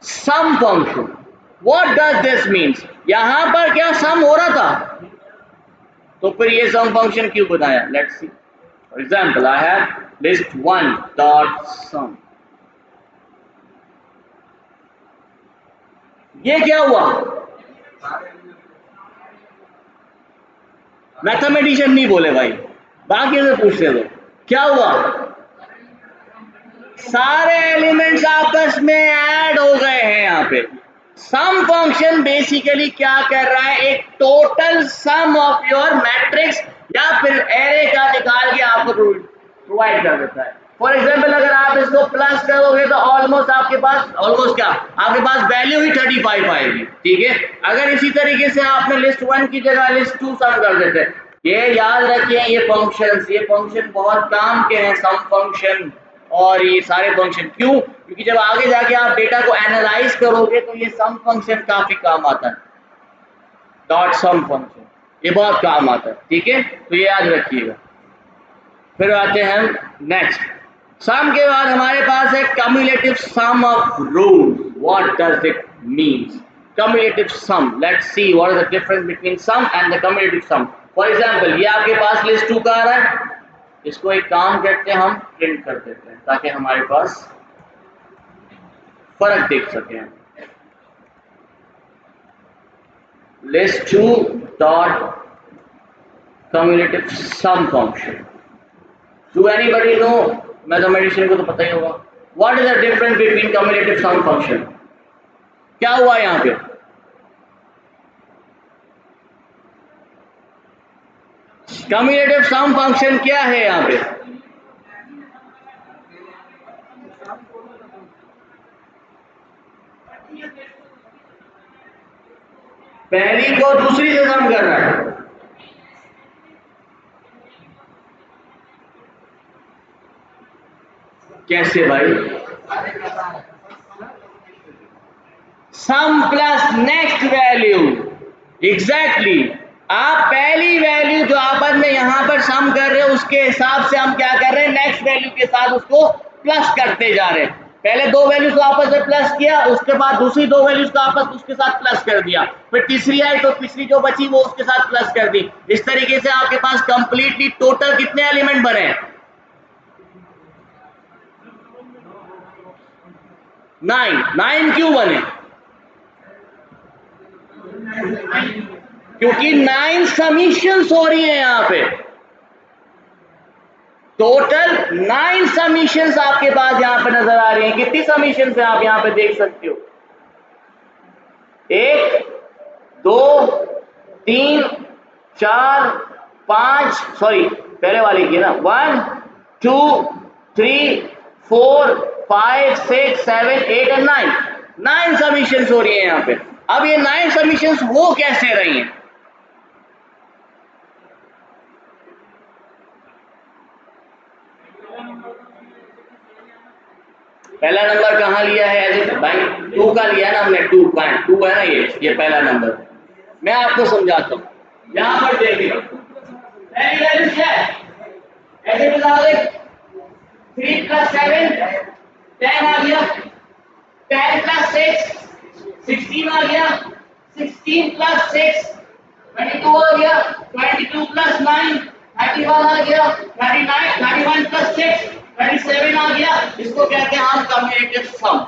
some function. What does this means? यहां पर क्या सम हो रहा था? तो फिर ये सम फंक्शन क्यों बनाया? Let's see. For example I have list 1 dot sum. ये क्या हुआ? मैथमेटिशियन नहीं बोले भाई, बाकी से पूछते दो, क्या हुआ? सारे एलिमेंट्स आपस में ऐड हो गए हैं यहाँ पे। सम फंक्शन बेसिकली क्या कर रहा है? एक total sum of your matrix या फिर एरे का निकाल के आपको प्रोवाइड कर देता है। फॉर एग्जाम्पल अगर आप इसको प्लस करोगे तो ऑलमोस्ट आपके पास, ऑलमोस्ट क्या, आपके पास वैल्यू ही 35 आएगी, ठीक है? अगर इसी तरीके से आपने लिस्ट 1 की जगह लिस्ट 2 सम कर देते हैं। ये याद रखिए, ये फंक्शन बहुत काम के हैं, सम फंक्शन और ये सारे फंक्शन। क्यों? क्योंकि जब आगे जाके आप डेटा को एनालाइज करोगे तो ये सम फंक्शन काफी काम आता है, डॉट सम फंक्शन, ये बहुत काम आता है, ठीक है? तो ये याद रखिएगा। फिर आते हैं नेक्स्ट, सम के बाद हमारे पास है cumulative sum of roots. What does it means? Cumulative sum, let's see what is the difference between sum and the cumulative sum. For example ये आपके पास लिस्ट 2 का आ रहा है, इसको एक काम करते हैं, हम प्रिंट कर देते हैं ताकि हमारे पास फर्क देख सकें। List 2 dot cumulative sum function. Do anybody know? Mathematician को तो पता ही होगा। What is the difference between cumulative sum function? क्या हुआ यहाँ पे? कम्युलेटिव सम फंक्शन क्या है यहाँ पे? पहली को दूसरी से सम कर रहा है। कैसे भाई? सम प्लस नेक्स्ट वैल्यू। एग्जैक्टली आप पहली वैल्यू जो आपस में यहां पर सम कर रहे हो उसके हिसाब से हम क्या कर रहे हैं, नेक्स्ट वैल्यू के साथ उसको प्लस करते जा रहे हैं। पहले दो वैल्यूज को आपस में प्लस किया, उसके बाद दूसरी दो वैल्यूज को आपस उसके साथ प्लस कर दिया, फिर तीसरी आई तो तीसरी जो बची वो उसके साथ प्लस कर दी। इस तरीके से आपके पास कंप्लीटली टोटल कितने एलिमेंट बने? 9 क्यों बने? क्योंकि 9 समीशंस हो रही है यहां पे। टोटल 9 समीशंस आपके पास यहां पे नजर आ रही हैं। कितनी समीशंस है आप यहां पे देख सकते हो? 1 2 3 4 5, सॉरी पहले वाली की ना, 1 2 3 4 5 6 7 8 और 9। 9 सबमिशंस हो रही है यहां पे। अब ये 9 सबमिशंस हो कैसे रही हैं? पहला नंबर कहां लिया है? एज भाई 2 का लिया ना हमने, 2 है ना, ये पहला नंबर। मैं आपको समझाता हूं, यहां पर देखिए पहली वैल्यू क्या है, ऐसे बता दे 3 + 7 10 आ गया, 10 + 6 16 आ गया, 16 + 6 22 आ गया, 22 + 9 31 आ गया, 31 + 6 37 आ गया। इसको कहते हैं हम कम्युटेटिव सम।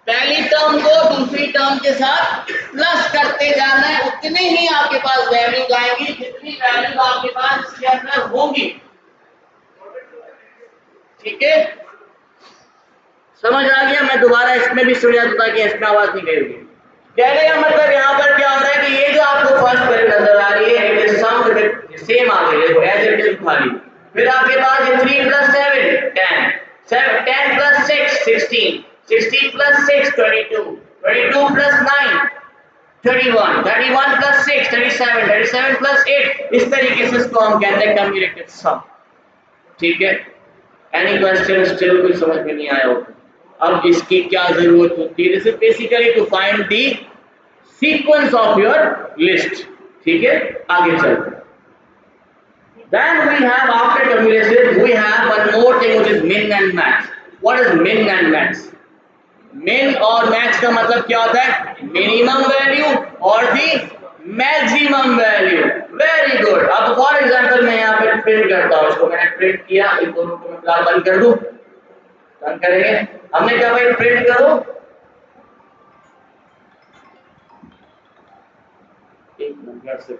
पहली टर्म को दूसरी टर्म के साथ प्लस करते जाना है, उतने ही आपके पास वैल्यूज आएंगी जितनी वैल्यूज आपके पास इसके अंदर होंगी। ठीक है, समझ आ गया? मैं दोबारा इसमें भी समझा दूं ताकि इसमें आवाज नहीं गई। कहने का मतलब यहाँ पर क्या हो रहा है कि ये जो आपको फर्स्ट वैल्यू नजर आ रही है it is summed with same आ गई है एज इट इज खाली। फिर आपके पास 3 + 7 10, 10 + 6 16, 16 + 6 22, 22 + 9 31, 31 + 6 37, 37 + 8। इस तरीके से इसको हम कहते हैं कम्युटेटिव सम। ठीक है, एनी क्वेश्चन स्टिल कुछ समझ में नहीं आया हो? अब इसकी क्या जरूरत होती है? This is basically to find the sequence of your list. ठीक है, आगे चलते हैं। Then we have after cumulation we have one more thing which is min and max. What is min and max? min और max का मतलब क्या होता है? मिनिमम वैल्यू और the maximum value. Very good. अब फॉर एग्जांपल मैं यहाँ पे प्रिंट करता हूँ, इसको मैंने प्रिंट किया, इन दोनों को मैं फिलहाल बंद कर दूं। बंद करेंगे, हमने क्या भाई प्रिंट करो, एक नंबर से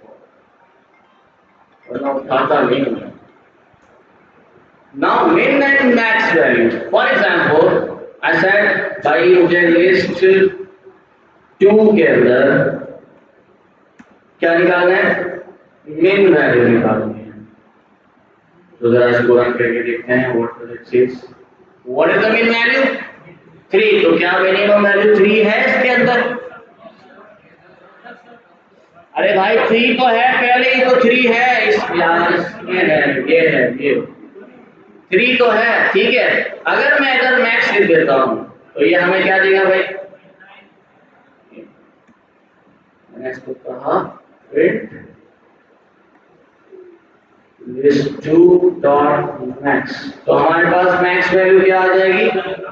वरना उठाता नहीं हूं। Now min and max values. For example, I said भाई मुझे लिस्ट 2 के अंदर क्या निकालना है? min वैल्यू निकालनी है। तो जरा इसको रन करके देखते हैं। What does it says? What is the min value? 3। तो क्या मिनिमम वैल्यू 3 है इसके अंदर? अरे भाई 3 तो है, पहले ही तो 3 है इस यार, ये 3 तो है। ठीक है, अगर मैं इधर मैक्स लिख देता हूं तो ये हमें क्या देगा भाई? मैंने इसको कहा प्रिंट लिस्ट 2 डॉट मैक्स, तो हमारे पास मैक्स वैल्यू क्या आ जाएगी?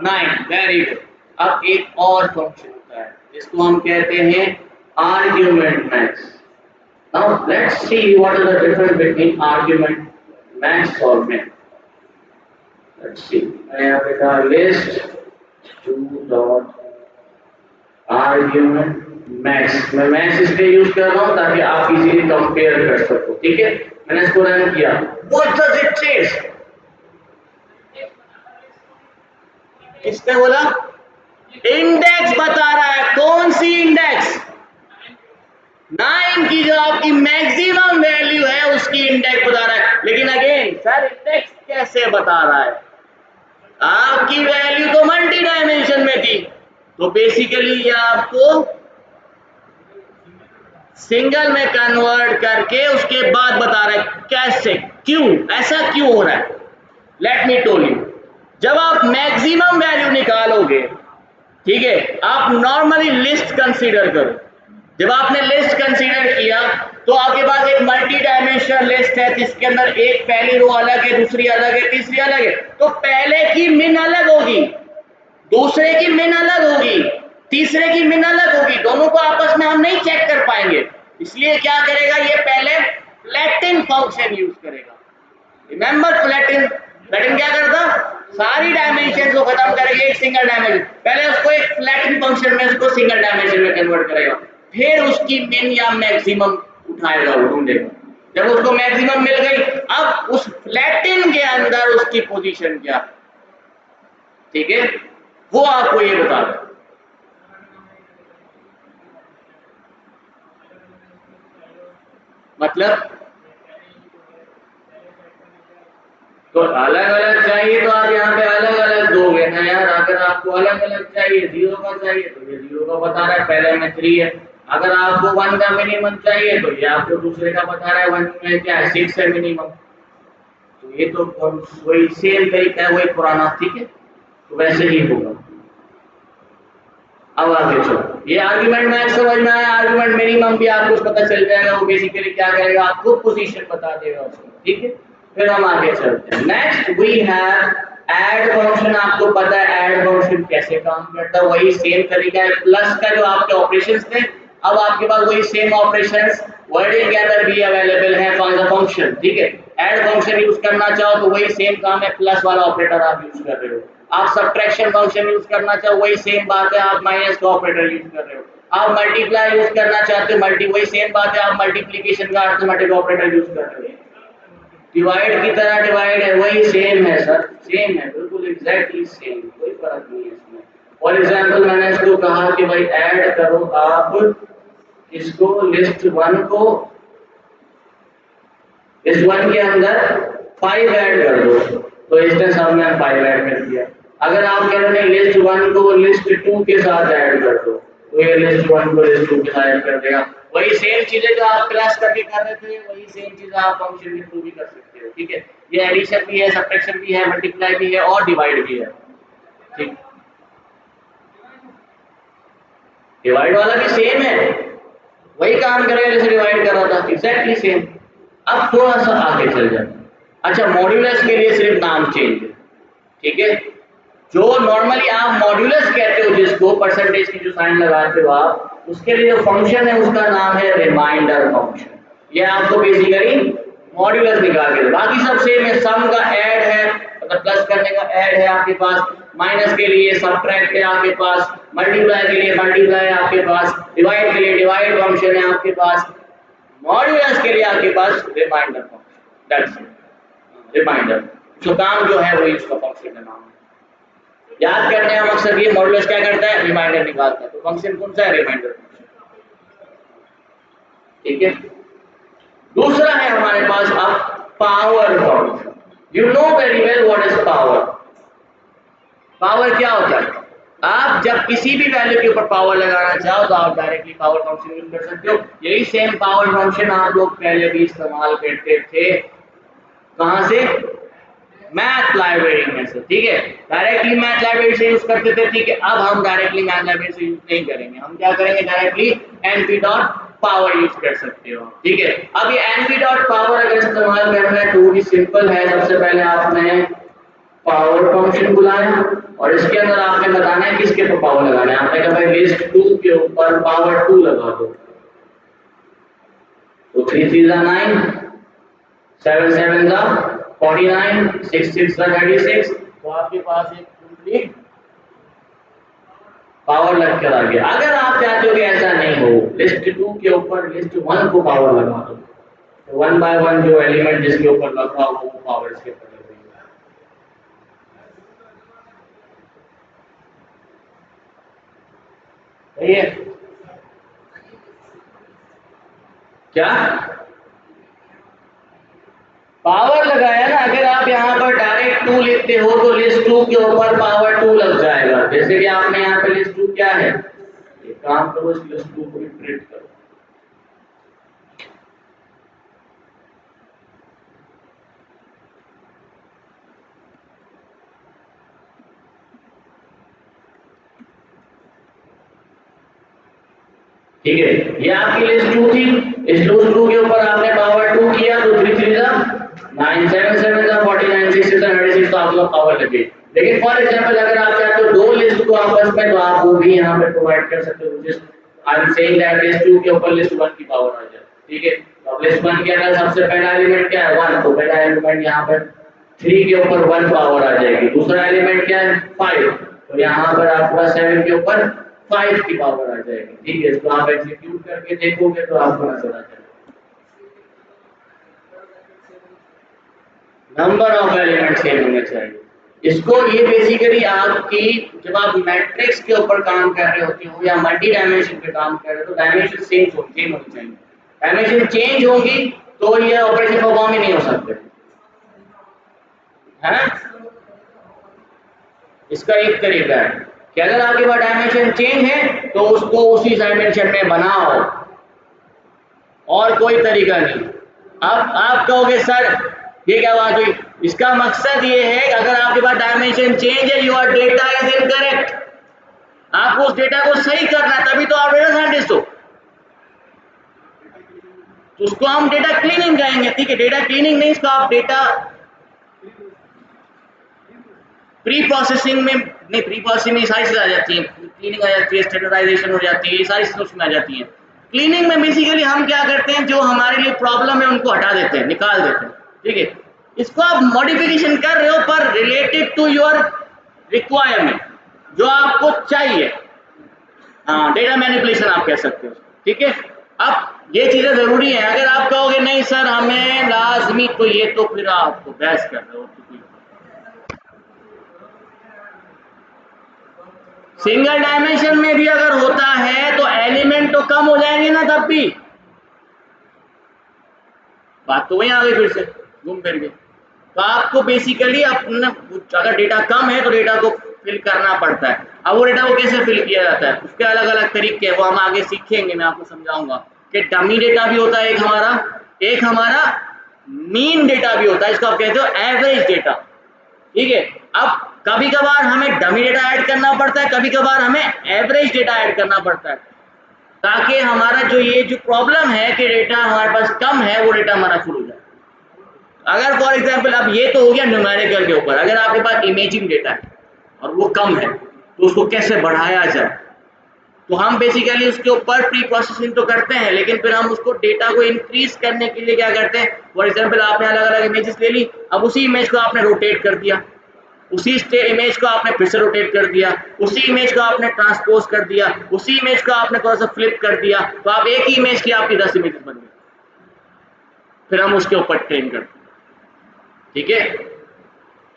9। Very good. अब एक और फंक्शन होता है जिसको हम कहते हैं argument max. Now let's see what is the difference between argument max और min. Let's see. मैं यहाँ पे कहा list 2 dot argument max। मैं max इसलिए यूज कर रहा हूँ ताकि आप इजीली कंपेयर कर सको। ठीक है, मैंने इसको रन किया। What does it say? किसने बोला? इंडेक्स बता रहा है। कौन सी इंडेक्स? 9 की जो आपकी मैक्सिमम वैल्यू है उसकी इंडेक्स बता रहा है। लेकिन अगेन सर इंडेक्स कैसे बता रहा है? आपकी वैल्यू तो मल्टी डायमेंशन में थी, तो बेसिकली ये आपको सिंगल में कन्वर्ट करके उसके बाद बता रहा है। कैसे, क्यों, ऐसा क्यों हो रहा है? Let me tell you. जब आप मैक्सिमम वैल्यू निकालोगे ठीक है, आप नॉर्मली लिस्ट कंसीडर करो। जब आपने लिस्ट कंसीडर किया तो आपके पास एक मल्टी डायमेंशनल लिस्ट है जिसके अंदर एक पहली रो अलग है, दूसरी अलग है, तीसरी अलग है। तो पहले की मिन अलग होगी, दूसरे की मिन अलग होगी, तीसरे की मिन अलग होगी, दोनों को आपस में हम नहीं चेक कर पाएंगे। इसलिए क्या करेगा, ये पहले फ्लैटन फंक्शन यूज करेगा। रिमेंबर फ्लैटन, फ्लैटन क्या करता, सारी डायमेंशन को खत्म करके एक सिंगल डायमेंशन, पहले उसको एक फ्लैटन फंक्शन में उसको सिंगल डायमेंशन में कन्वर्ट करेगा, फिर उसकी मिन या मैक्सिमम उठाएगा, वो ढूंढेगा। जब उसको मैक्सिमम मिल गई, अब उस फ्लैटन के अंदर उसकी पोजीशन क्या, ठीक है, वो आपको ये बता रहा है। मतलब तो अलग अलग चाहिए तो आप यहाँ पे अलग अलग दोगे ना यार। अगर आपको अलग अलग चाहिए, 0 का चाहिए तो ये 0 का बता रहा है, पहले में 3 है। अगर आपको 1 का मिनिमम चाहिए तो ये आपको दूसरे का बता रहा है, 1 में क्या है, 6 है मिनिमम। तो ये तो वही सेम तरीका है, वही पुराना, ठीक है, तो वैसे ही होगा। अब आगे चलो, ये आर्गुमेंट मैक्स समझ में आया, आर्गुमेंट मिनिमम भी आपको पता चल जाएगा। वो बेसिकली क्या करेगा, आपको पोजीशन बता देगा उसको, ठीक है। फिर हम आगे चलते हैं। Next we have add function. आपको पता है ऐड फंक्शन कैसे काम करता है, वही सेम तरीका है। प्लस का जो आपके ऑपरेशंस थे, अब आपके पास वही सेम ऑपरेशंस वर्डिंग के अंदर भी अवेलेबल है फॉर द फंक्शन, ठीक है। ऐड फंक्शन यूज करना चाहो तो वही सेम काम है, प्लस वाला ऑपरेटर आप यूज कर रहे हो। आप सब्ट्रैक्शन फंक्शन यूज करना चाहो वही सेम बात है, आप माइनस का ऑपरेटर यूज कर रहे हो। आप मल्टीप्लाई यूज करना चाहते हो, मल्टी वही सेम बात है, आप मल्टीप्लिकेशन का अर्थमेटिक ऑपरेटर यूज कर रहे हो। डिवाइड की तरह डिवाइड है, वही सेम है सर, सेम है, बिल्कुल एग्जैक्टली सेम, कोई फर्क नहीं है इसमें। फॉर एग्जांपल मैंने इसको कहा कि भाई ऐड करो आप इसको, लिस्ट 1 को इस 1 के अंदर 5 ऐड कर दो, तो इसने सामने 5 ऐड कर दिया। अगर आप कह रहे हैं लिस्ट 1 को लिस्ट 2 के साथ ऐड कर दो, तो ये लिस्ट 1 को लिस्ट 2 के साथ ऐड कर देगा। वही सेम चीजें जो आप प्लस करके कर रहे थे, वही सेम चीज आप फंक्शन के थ्रू भी कर सकते हो, ठीक है। ये एडिशन भी है, सब्ट्रैक्शन भी है, मल्टीप्लाई भी है और डिवाइड भी है, ठीक। डिवाइड वाला भी सेम है, वही काम करेगा जैसे डिवाइड कर रहा था, एग्जैक्टली सेम। अब थोड़ा सा आगे चल जाते हैं। अच्छा, मॉड्यूलस के लिए सिर्फ नाम चेंज है, ठीक है। जो नॉर्मली आप मॉड्यूलस कहते हो, जिसको परसेंटेज की जो साइन लगाते हो आप, उसके लिए जो फंक्शन है उसका नाम है रिमाइंडर फंक्शन। ये आपको बेसिकली मॉड्यूलस निकाल के, बाकी सब सेम है। सम का ऐड है, मतलब प्लस करने का ऐड है आपके पास, माइनस के लिए सब्ट्रैक्ट है आपके पास, मल्टीप्लाई के लिए मल्टीप्लाई है आपके पास, डिवाइड के लिए डिवाइड फंक्शन है आपके पास, मॉड्यूलस के लिए आपके पास remainder function, that's it. Remainder जो काम जो है वही उसका फंक्शन का नाम है। याद करने का मकसद ये, मॉड्यूलस क्या करता है, रिमाइंडर निकालता है। तो फंक्शन कौन सा है, रिमाइंडर फंक्शन, ठीक है। दूसरा है हमारे पास अब power function. You know very well what is power. Power क्या होता है, आप जब किसी भी वैल्यू के ऊपर पावर लगाना चाहो तो आप डायरेक्टली पावर फंक्शन यूज कर सकते हो। यही सेम पावर फंक्शन आप लोग पहले भी इस्तेमाल करते थे, कहां से, मैथ लाइब्रेरी में से, ठीक है। डायरेक्टली मैथ लाइब्रेरी से यूज करते थे, ठीक है। अब हम डायरेक्टली मैथ लाइब्रेरी से यूज नहीं करेंगे, हम क्या करेंगे, directly np dot power use कर सकते हो, ठीक है। अब ये np डॉट पावर अगर इस्तेमाल करना है तो वो भी सिंपल है। सबसे पहले आपने पावर फंक्शन बुलाया और इसके अंदर आपने बताना है किसके ऊपर पावर लगाना है। आपने कहा भाई लिस्ट 2 के ऊपर पावर 2 लगा दो, तो 3 3 9, 7 7 49, 6 6 36, तो आपके पास एक कंप्लीट पावर लग कर आ गया। अगर आप चाहते हो कि ऐसा नहीं हो, लिस्ट 2 के ऊपर लिस्ट 1 को पावर लगा दो, तो 1 बाय 1 जो एलिमेंट जिसके ऊपर लगा हो वो पावर इसके ऊपर लगेगी। सही है क्या, पावर लगाया ना। अगर आप यहाँ पर डायरेक्ट 2 लिखते हो तो लिस्ट 2 के ऊपर पावर 2 लग जाएगा। जैसे कि आपने यहाँ पे लिस्ट 2 क्या है, एक काम करो, इस लिस्ट 2 को भी प्रिंट करो। ठीक है, ये आपकी लिस्ट 2 थी। इस लिस्ट 2 के ऊपर आपने पावर 2 किया तो 3 3 जा 9 7 7 जा 49 6 6 36 तो आपका पावर लगे। लेकिन फॉर एग्जांपल अगर आप चाहते हो दो लिस्ट को आपस में, तो आप वो भी यहाँ पे प्रोवाइड कर सकते हो। Just I am saying that list 2 के ऊपर लिस्ट 1 की पावर आ जाए। ठीक है, तो लिस्ट 1 के अंदर सबसे पहला एलिमेंट क्या है 1, तो पहला एलिमेंट यहाँ पर 3 के ऊपर 1 पावर आ जाएगी। दूसरा एलिमेंट क्या है 5, तो यहाँ पर आपका 7 के ऊपर 5 की पावर आ जाएगी। ठीक है, इसको आप एग्जीक्यूट करके देखोगे तो आपको नजर आ जाएगा। नंबर ऑफ एलिमेंट सेम होने चाहिए। इसको ये बेसिकली आपकी जब आप मैट्रिक्स के ऊपर काम कर रहे होते हो या मल्टी डायमेंशन पे काम कर रहे हो तो डायमेंशन सेम होनी चाहिए। डायमेंशन चेंज होगी तो ये ऑपरेशन परफॉर्म ही नहीं हो सकते, है ना। इसका एक तरीका है कि अगर आपके पास डायमेंशन चेंज है तो उसको उसी डायमेंशन में बनाओ, और कोई तरीका नहीं। अब आप कहोगे सर ये क्या बात हुई, इसका मकसद ये है कि अगर आपके पास डायमेंशन चेंज है, योर डेटा इज इनकरेक्ट, आपको उस डेटा को सही करना है, तभी तो आप डेटा साइंटिस्ट हो। तो उसको हम डेटा क्लीनिंग कहेंगे। ठीक है, डेटा क्लीनिंग नहीं, इसको आप डेटा प्री प्रोसेसिंग में नहीं, प्री प्रोसेसिंग में सारी चीजें आ जाती हैं, क्लीनिंग आ जाती है, स्टैंडर्डाइजेशन हो जाती है, ये सारी चीजें उसमें आ जाती हैं। क्लीनिंग में बेसिकली हम क्या करते हैं, जो हमारे लिए प्रॉब्लम है उनको हटा देते हैं, निकाल देते हैं। ठीक है, इसको आप मॉडिफिकेशन कर रहे हो पर रिलेटेड टू योर रिक्वायरमेंट, जो आपको चाहिए। हाँ, डेटा मैनिपुलेशन आप कह सकते हो। ठीक है, अब ये चीजें जरूरी है। अगर आप कहोगे नहीं सर हमें लाजमी, तो ये तो फिर आपको बहस कर रहे हो। सिंगल डायमेंशन में भी अगर होता है तो एलिमेंट तो कम हो जाएंगे ना, तब भी बात तो वही आ गई, फिर से घूम फिर के। तो आपको बेसिकली अपना अगर डेटा कम है तो डेटा को फिल करना पड़ता है। अब वो डेटा को कैसे फिल किया जाता है, उसके अलग अलग तरीके हैं, वो हम आगे सीखेंगे, मैं आपको समझाऊंगा कि डमी डेटा भी होता है एक हमारा मीन डेटा भी होता है, इसको आप कहते हो एवरेज डेटा। ठीक है, अब कभी कभार हमें डमी डेटा ऐड करना पड़ता है, कभी कभार हमें एवरेज डेटा ऐड करना पड़ता है, ताकि हमारा जो ये जो प्रॉब्लम है कि डेटा हमारे पास कम है वो डेटा हमारा फुल हो जाए। अगर फॉर एग्जांपल अब ये तो हो गया न्यूमेरिकल के ऊपर, अगर आपके पास इमेजिंग डेटा है और वो कम है तो उसको कैसे बढ़ाया जाए, तो हम बेसिकली उसके ऊपर प्री प्रोसेसिंग तो करते हैं, लेकिन फिर हम उसको डेटा को इंक्रीज करने के लिए क्या करते हैं, फॉर एग्जांपल आपने अलग अलग इमेजेस ले ली, अब उसी इमेज को आपने रोटेट कर दिया, उसी इमेज को आपने फिर से रोटेट कर दिया, उसी इमेज को आपने ट्रांसपोज कर दिया, उसी इमेज को आपने थोड़ा सा फ्लिप कर दिया, तो आप एक ही इमेज की आपकी 10 इमेजेस बन गई, फिर हम उसके ऊपर ट्रेन करते हैं। ठीक है,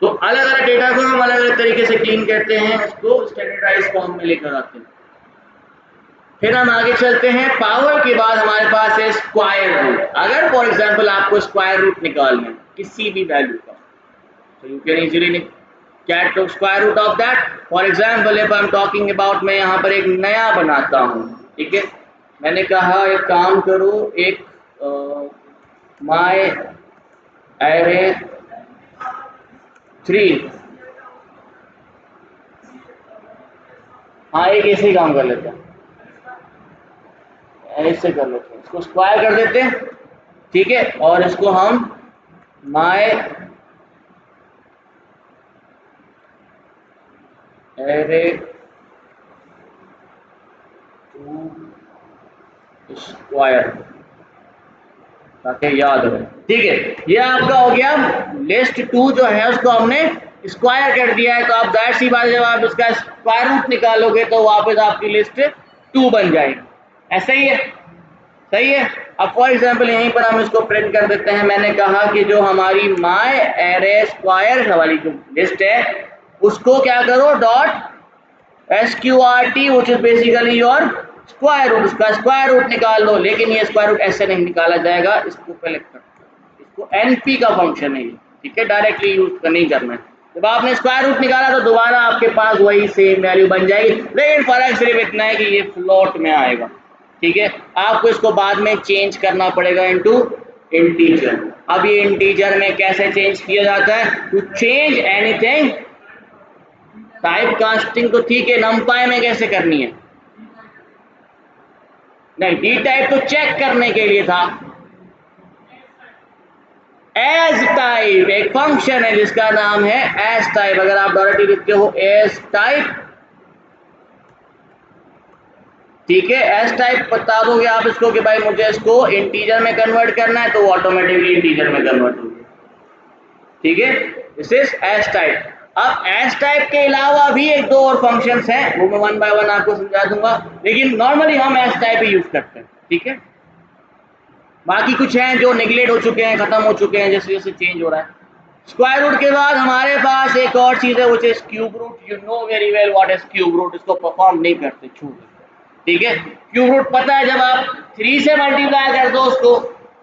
तो अलग अलग डेटा को हम अलग अलग तरीके से क्लीन करते हैं, उसको स्टैंडर्डाइज फॉर्म में लेकर आते हैं। फिर हम आगे चलते हैं, पावर के बाद हमारे पास है स्क्वायर रूट। अगर फॉर एग्जांपल आपको स्क्वायर रूट निकालना है किसी भी वैल्यू का, तो you can easily get the square root of that. For example, if I am talking about, मैं यहाँ पर एक नया बनाता हूँ। ठीक है, मैंने कहा एक काम करो, एक my array 3, हाँ एक ऐसे ही काम कर लेते हैं, ऐसे कर लेते हैं, इसको स्क्वायर कर देते हैं। ठीक है, और इसको हम my array 2 स्क्वायर, ताकि याद रहे। ठीक है, ये आपका हो गया लिस्ट 2 जो है उसको हमने स्क्वायर कर दिया है। तो आप जाहिर सी बात है जब आप इसका स्क्वायर रूट निकालोगे तो वापस आपकी लिस्ट 2 बन जाएगी। ऐसा ही है, सही है। अब फॉर एग्जांपल यहीं पर हम इसको प्रिंट कर देते हैं। मैंने कहा कि जो हमारी माय एरे स्क्वायर वाली जो लिस्ट है उसको क्या करो, dot SQRT which is basically your square root, उसका स्क्वायर रूट निकाल लो। लेकिन ये स्क्वायर रूट ऐसे नहीं निकाला जाएगा, इसको पहले इसको NP का फंक्शन है। ठीक है, डायरेक्टली यूज नहीं करना है। जब आपने स्क्वायर रूट निकाला तो दोबारा आपके पास वही सेम वैल्यू बन जाएगी, लेकिन फर्क सिर्फ इतना है कि ये फ्लोट में आएगा। ठीक है, आपको इसको बाद में चेंज करना पड़ेगा इनटू इंटीजर। अब ये इंटीजर में कैसे चेंज किया जाता है, to change anything type casting तो ठीक है, नंपाई में कैसे करनी है, नहीं, डी टाइप तो चेक करने के लिए था। एज टाइप एक फंक्शन है जिसका नाम है एज टाइप। अगर आप डायरेक्टली लिखते हो एज टाइप, ठीक है, एज टाइप बता दोगे आप इसको कि भाई मुझे इसको इंटीजर में कन्वर्ट करना है, तो वो ऑटोमेटिकली इंटीजर में कन्वर्ट होगी। ठीक है, दिस इज एज टाइप। अब एज टाइप के अलावा भी एक दो और फंक्शंस हैं, वो मैं वन बाय वन आपको समझा दूंगा, लेकिन नॉर्मली हम एज टाइप ही यूज करते हैं। ठीक है, बाकी कुछ हैं जो नेग्लेक्ट हो चुके हैं, खत्म हो चुके हैं जैसे जैसे चेंज हो रहा है। स्क्वायर रूट के बाद हमारे पास एक और चीज है which is cube root. You know very well what is cube root, इसको परफॉर्म नहीं करते, छोड़। ठीक है, क्यूब रूट पता है, जब आप 3 से मल्टीप्लाई कर दो उसको,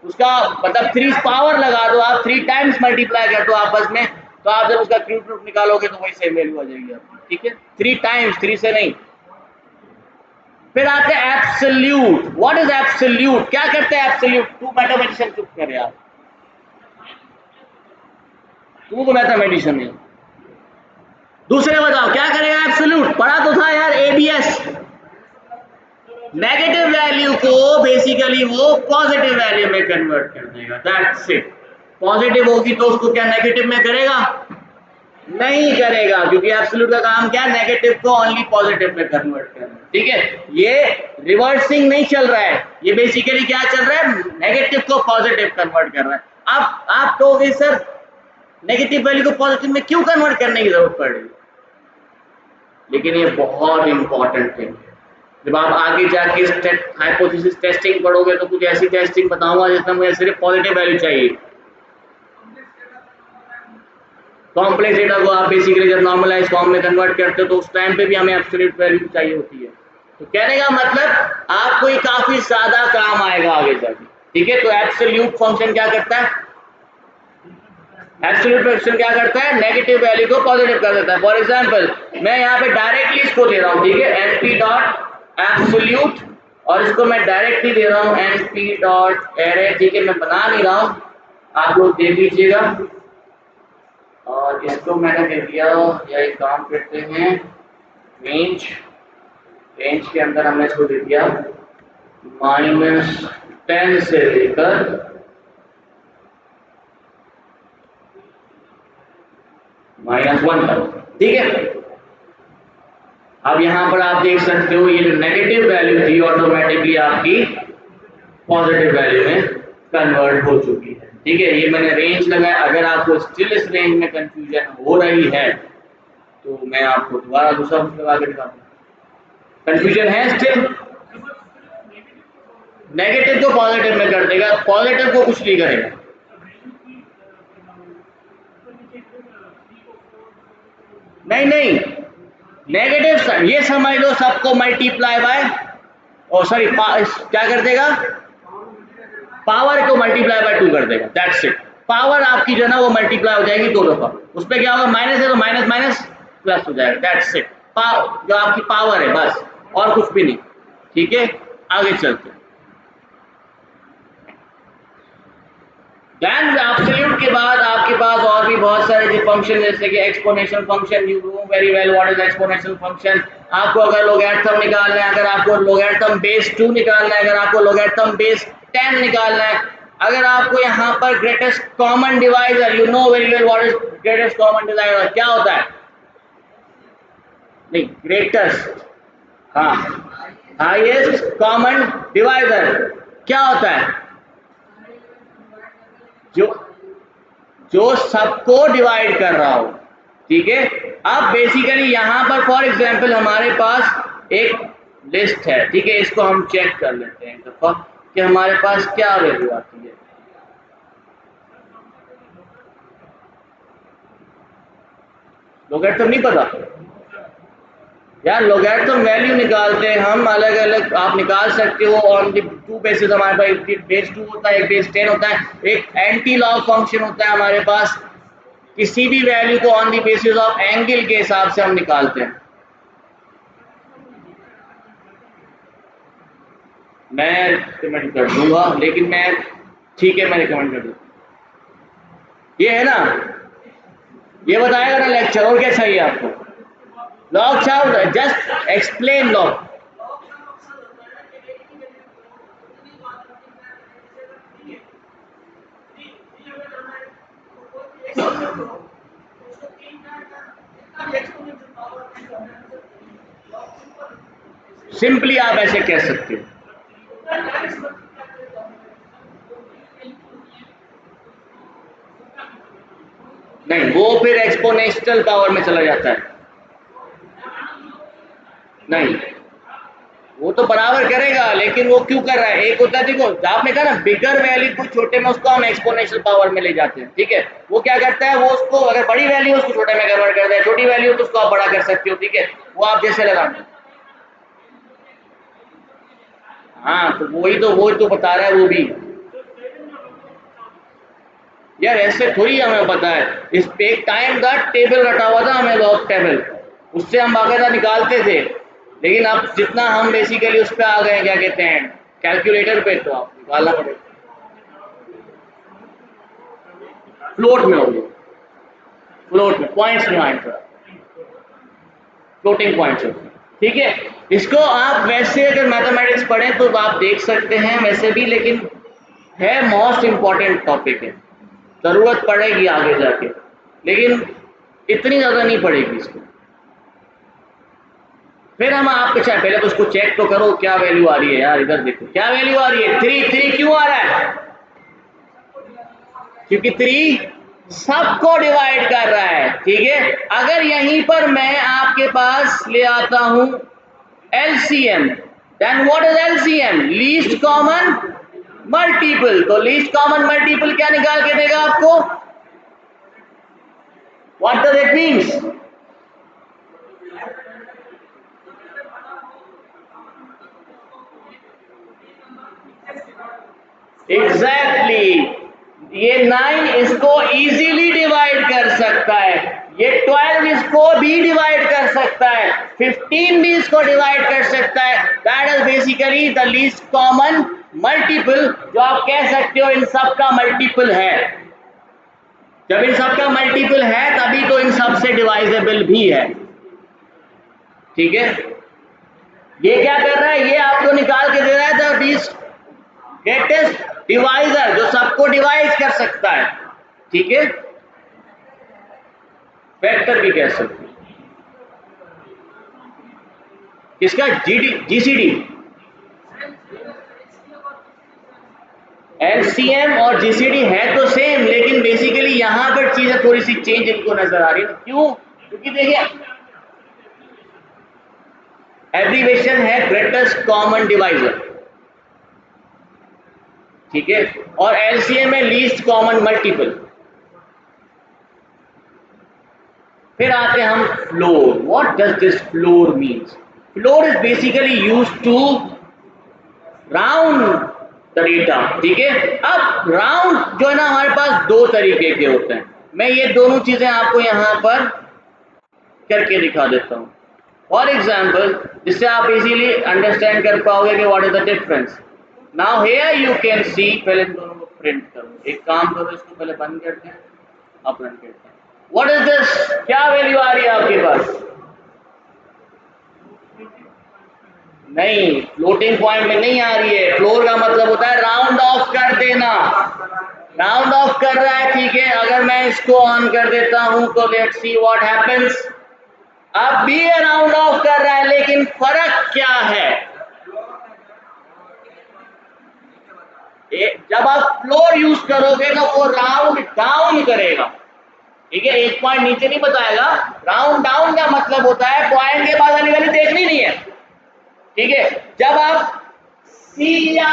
उसका मतलब 3 पावर लगा दो, आप 3 टाइम्स मल्टीप्लाई कर दो आपस में, तो आप जब उसका क्यूब रूट निकालोगे तो वही सेम वैल्यू आ जाएगी आपकी। ठीक है, 3 टाइम्स, 3 से नहीं। फिर आते हैं एब्सोल्यूट। व्हाट इज एब्सोल्यूट, क्या करते हैं एब्सोल्यूट? तू मैथमेटिशियन चुप कर यार, तू तो मैथमेटिशियन नहीं। दूसरे बताओ क्या करेगा एब्सोल्यूट? पढ़ा तो था यार, एबीएस। नेगेटिव वैल्यू को बेसिकली वो पॉजिटिव वैल्यू में कन्वर्ट कर देगा, दैट्स इट। पॉजिटिव होगी तो उसको क्या नेगेटिव में करेगा? नहीं करेगा, क्योंकि एब्सोल्यूट का काम क्या है? नेगेटिव को ओनली पॉजिटिव में कन्वर्ट करना। ठीक है, ये रिवर्सिंग नहीं चल रहा है, ये बेसिकली क्या चल रहा है? नेगेटिव को पॉजिटिव कन्वर्ट कर रहा है। अब आप कहोगे सर नेगेटिव वैल्यू को पॉजिटिव में क्यों कन्वर्ट करने की जरूरत पड़ रही है? लेकिन ये बहुत इंपॉर्टेंट थिंग है। जब आप आगे जाके हाइपोथेसिस टेस्टिंग पढ़ोगे तो कुछ ऐसी टेस्टिंग बताऊंगा जिसमें मुझे सिर्फ पॉजिटिव वैल्यू चाहिए। कॉम्प्लेक्स डेटा को आप बेसिकली जब नॉर्मलाइज फॉर्म में कन्वर्ट करते हो तो उस टाइम पे भी हमें एब्सोल्यूट वैल्यू चाहिए होती है। तो कहने का मतलब आपको ये काफी ज्यादा काम आएगा आगे जाके। ठीक है, तो एब्सोल्यूट फंक्शन क्या करता है? एब्सोल्यूट फंक्शन क्या करता है? नेगेटिव वैल्यू को पॉजिटिव कर देता है। फॉर एग्जांपल मैं यहाँ पे डायरेक्टली इसको दे रहा हूँ, ठीक है, एनपी डॉट एब्सोल्यूट, और इसको मैं डायरेक्टली दे रहा हूँ एनपी डॉट एरे। ठीक है, मैं बना नहीं रहा हूँ, आप लोग देख लीजिएगा। और इसको मैंने दे दिया, या एक काम करते हैं, रेंज, रेंज के अंदर हमने इसको दे दिया -10 से लेकर -1 तक। ठीक है, अब यहां पर आप देख सकते हो ये जो नेगेटिव वैल्यू थी ऑटोमेटिकली आपकी पॉजिटिव वैल्यू में कन्वर्ट हो चुकी है। ठीक है, ये मैंने रेंज लगाया। अगर आपको स्टिल इस रेंज में कंफ्यूजन हो रही है तो मैं आपको दोबारा दूसरा कुछ लगा के दिखाऊंगा। कंफ्यूजन है स्टिल? नेगेटिव को पॉजिटिव में कर देगा, पॉजिटिव को कुछ नहीं करेगा। नहीं नहीं, नेगेटिव ये समझ लो सबको मल्टीप्लाई बाय, ओ सॉरी, क्या कर देगा? पावर को मल्टीप्लाई बाय 2 कर देगा, दैट्स इट। पावर आपकी जो है ना वो मल्टीप्लाई हो जाएगी 2 दफा, उस पर क्या होगा? माइनस है तो माइनस माइनस प्लस हो जाएगा, दैट्स इट। जो आपकी पावर है बस, और कुछ भी नहीं। ठीक है, आगे चलते हैं। देन एब्सोल्यूट के बाद आपके पास और भी बहुत सारे जो फंक्शन, जैसे कि exponential function. You know very well what is exponential function. आपको अगर लोगैरिथम निकालना है, अगर आपको लोगैरिथम बेस 2 निकालना है, अगर आपको लोगैरिथम बेस 10 निकालना है, अगर आपको यहाँ पर greatest common divisor, you know very well what is greatest common divisor, क्या होता है? नहीं, ग्रेटेस्ट, हाँ, हाईएस्ट कॉमन डिवाइजर क्या होता है? जो जो सबको डिवाइड कर रहा हो। ठीक है, अब बेसिकली यहां पर फॉर एग्जांपल हमारे पास एक लिस्ट है। ठीक है, इसको हम चेक कर लेते हैं एक दफा कि हमारे पास क्या वैल्यू आती है। लोगैरिथम नहीं पता यार? लोगैरिथम वैल्यू निकालते हैं हम अलग अलग, आप निकाल सकते हो ऑन द 2 बेसिस। हमारे पास एक बेस 2 होता है, एक बेस 10 होता है, एक एंटी लॉग फंक्शन होता है हमारे पास। किसी भी वैल्यू को on the basis of angle के हिसाब से हम निकालते हैं। मैं रिकमेंड कर दूंगा, लेकिन मैं, ठीक है, मैं रिकमेंड कर दूंगा। ये है ना, ये बताएगा ना लेक्चर, और क्या चाहिए आपको? Log chart, just explain log. Simply आप ऐसे कह सकते हो। नहीं, वो फिर एक्सपोनेंशियल पावर में चला जाता है। नहीं, वो तो बराबर करेगा, लेकिन वो क्यों कर रहा है? एक होता है, देखो आपने कहा ना बिगर वैल्यू को छोटे में, उसको हम एक्सपोनेंशियल पावर में ले जाते हैं, ठीक है। वो क्या करता है, वो उसको अगर बड़ी वैल्यू उसको छोटे में कन्वर्ट करता है, छोटी वैल्यू तो उसको आप बड़ा कर सकते हो, ठीक है। वो आप जैसे लगा, हाँ, तो वही तो बता रहा है वो भी। यार ऐसे थोड़ी हमें पता है, इस पे एक टाइम का टेबल रटा हुआ था हमें, लॉग टेबल, उससे हम बाकायदा निकालते थे। लेकिन अब जितना हम बेसिकली उस पर आ गए, क्या कहते हैं, कैलकुलेटर पे, तो आप निकालना पड़ेगा। फ्लोट में होगी, फ्लोट में पॉइंट्स में आएंगे, फ्लोटिंग पॉइंट्स होते हैं, ठीक है। इसको आप वैसे अगर मैथमेटिक्स पढ़ें तो आप देख सकते हैं वैसे भी, लेकिन है मोस्ट इम्पॉर्टेंट टॉपिक है, जरूरत पड़ेगी आगे जाके, लेकिन इतनी ज्यादा नहीं पड़ेगी इसको। फिर हम आपके चाहे पहले तो उसको चेक तो करो क्या वैल्यू आ रही है यार, इधर देखो क्या वैल्यू आ रही है, 3 क्यों आ रहा है? क्योंकि 3 सबको डिवाइड कर रहा है, ठीक है। अगर यहीं पर मैं आपके पास ले आता हूं LCM, then what is LCM? Least common multiple. तो लीस्ट कॉमन मल्टीपल क्या निकाल के देगा आपको? What does it means? Exactly, ये 9 इसको इजीली डिवाइड कर सकता है, ये 12 इसको भी डिवाइड कर सकता है, 15 भी इसको डिवाइड कर सकता है। That is basically the least common multiple, जो आप कह सकते हो इन सब का मल्टीपल है। जब इन सब का मल्टीपल है तभी तो इन सब से डिवाइजेबल भी है, ठीक है। ये क्या कर रहा है, ये आपको निकाल के दे रहा है द लीस्ट ग्रेटेस्ट डिवाइजर, जो सबको डिवाइड कर सकता है, ठीक है। वेक्टर भी कह सकते हैं। किसका? जीसीडी, एलसीएम और जीसीडी है तो सेम, लेकिन बेसिकली यहां पर चीजें थोड़ी सी चेंज इनको नजर आ रही है। क्यों? क्योंकि देखिए एब्रीवेशन है ग्रेटेस्ट कॉमन डिवाइजर, ठीक है, और एलसीएम है लीस्ट कॉमन मल्टीपल। फिर आते हैं हम floor. What does this floor means? Floor is basically use to round the data, ठीक है। अब राउंड जो है ना, हमारे पास दो तरीके के होते हैं। मैं ये दोनों चीजें आपको यहां पर करके दिखा देता हूं फॉर एग्जाम्पल, जिससे आप इजीली अंडरस्टैंड कर पाओगे कि what is the difference. Now here you can see, पहले दोनों को प्रिंट करो, एक काम करो, इसको पहले बंद करते हैं, अब रन करते हैं। What is this? क्या वैल्यू आ रही है आपके पास? नहीं, फ्लोटिंग पॉइंट में नहीं आ रही है। फ्लोर का मतलब होता है राउंड ऑफ कर देना, राउंड ऑफ कर रहा है, ठीक है। अगर मैं इसको ऑन कर देता हूं तो लेट्स सी व्हाट हैपेंस। अब भी ये राउंड ऑफ कर रहा है, लेकिन फर्क क्या है? जब आप फ्लोर यूज करोगे तो वो राउंड डाउन करेगा, ठीक है। एक पॉइंट नीचे नहीं बताएगा। राउंड डाउन का मतलब होता है पॉइंट के बाद वाली वैल्यू देखनी नहीं है, ठीक है। जब आप सी या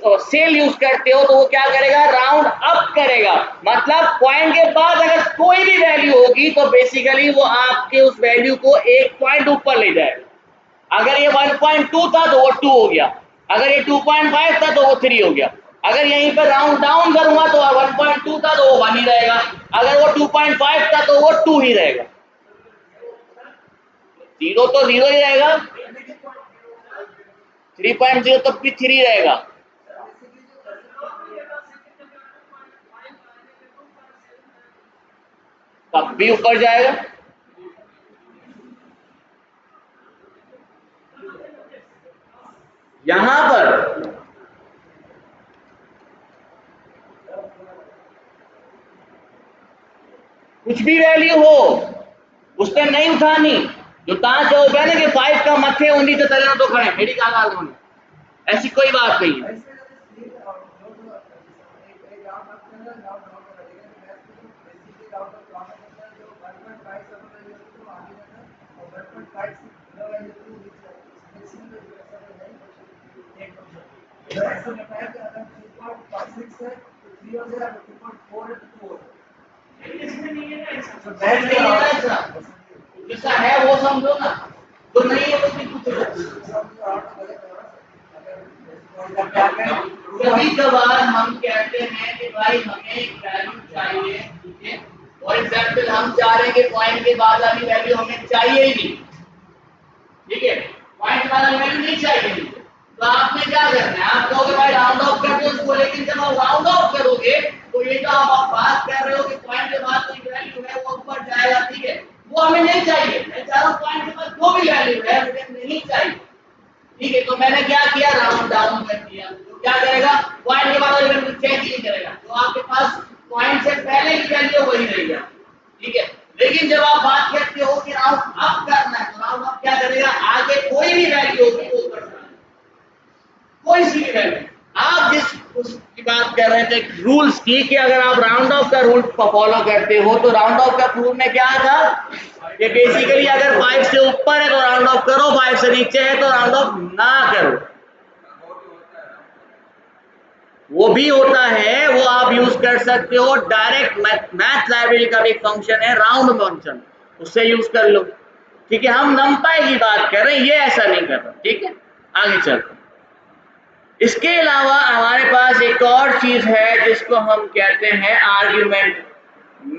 सेल यूज करते हो तो वो क्या करेगा? राउंड अप करेगा, मतलब पॉइंट के बाद अगर कोई भी वैल्यू होगी तो बेसिकली वो आपके उस वैल्यू को एक पॉइंट ऊपर ले जाएगा। अगर ये 1.2 था तो वो 2 हो गया, अगर ये 2.5 था तो वो 3 हो गया। अगर यहीं पर राउंड डाउन करूंगा तो 1.2 था तो वो 1 ही रहेगा, अगर वो 2.5 था तो वो 2 ही रहेगा। जीरो तो जीरो ही रहेगा, 3.0 तब भी 3 रहेगा। तब भी ऊपर जाएगा। यहां पर कुछ भी वैल्यू हो उसने नहीं उठानी। जो ता जो होगा ना कि 5 का मथे होनी तो तले तो खड़े मेरी क्या गाल होनी, ऐसी कोई बात नहीं है। जैसा है वो समझो ना, तो नहीं है वो भी कभी कभार हम कहते हैं कि भाई हमें एक वैल्यू चाहिए, ठीक है, फॉर एग्जाम्पल हम चाह रहे हैं कि पॉइंट के बाद वाली वैल्यू हमें चाहिए ही नहीं, ठीक है, पॉइंट वाला वैल्यू नहीं चाहिए, तो आपने क्या करना है, आप कहोगे भाई राउंड ऑफ कर दो उसको, लेकिन जब आप राउंड ऑफ करोगे तो ये जो आप बात कर रहे हो कि पॉइंट के बाद कोई वैल्यू है वो ऊपर जाएगा, ठीक है, वो हमें नहीं चाहिए। मैं चाह रहा हूं पॉइंट के बाद जो भी वैल्यू है मुझे नहीं चाहिए, ठीक है, तो मैंने क्या किया, राउंड डाउन कर दिया। तो क्या करेगा, पॉइंट के बाद वाली वैल्यू चेंज नहीं करेगा, तो आपके पास पॉइंट से पहले की वैल्यू वही रहेगी, ठीक है। लेकिन जब आप बात करते हो कि राउंड अप करना है, तो राउंड अप क्या करेगा, आगे कोई भी वैल्यू होगी वो ऊपर जाएगा, कोई सी भी वैल्यू। आप जिस उसकी बात कर रहे थे रूल्स की, कि अगर आप राउंड ऑफ का रूल फॉलो करते हो तो राउंड ऑफ का रूल में क्या था कि बेसिकली अगर 5 से ऊपर है तो राउंड ऑफ करो, 5 से नीचे है तो राउंड ऑफ ना करो। वो भी होता है, वो आप यूज कर सकते हो, डायरेक्ट मैथ लाइब्रेरी का भी फंक्शन है राउंड फंक्शन, उससे यूज कर लो, ठीक है। हम नंपाई की बात कर रहे हैं, ये ऐसा नहीं कर रहा, ठीक है। आगे चलते, इसके अलावा हमारे पास एक और चीज है जिसको हम कहते हैं आर्ग्यूमेंट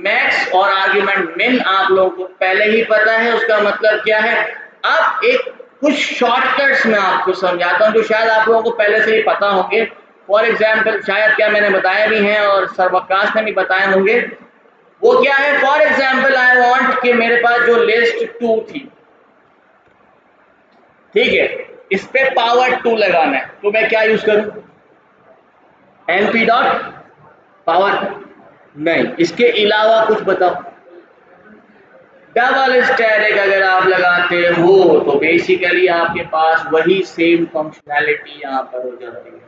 मैक्स और आर्ग्यूमेंट मिन। आप लोगों को पहले ही पता है उसका मतलब क्या है। अब एक कुछ शॉर्टकट्स मैं आपको समझाता हूं जो शायद आप लोगों को पहले से ही पता होंगे। फॉर एग्जाम्पल शायद क्या मैंने बताया भी हैं और सर वकास ने भी बताए होंगे। वो क्या है, फॉर एग्जाम्पल आई वांट कि मेरे पास जो लिस्ट 2 थी, ठीक है, इस पे पावर 2 लगाना है, तो मैं क्या यूज करूं, np डॉट पावर, नहीं, इसके अलावा कुछ बताओ। डबल स्टैटिक अगर आप लगाते हो तो बेसिकली आपके पास वही सेम फंक्शनैलिटी यहाँ पर हो जाती है,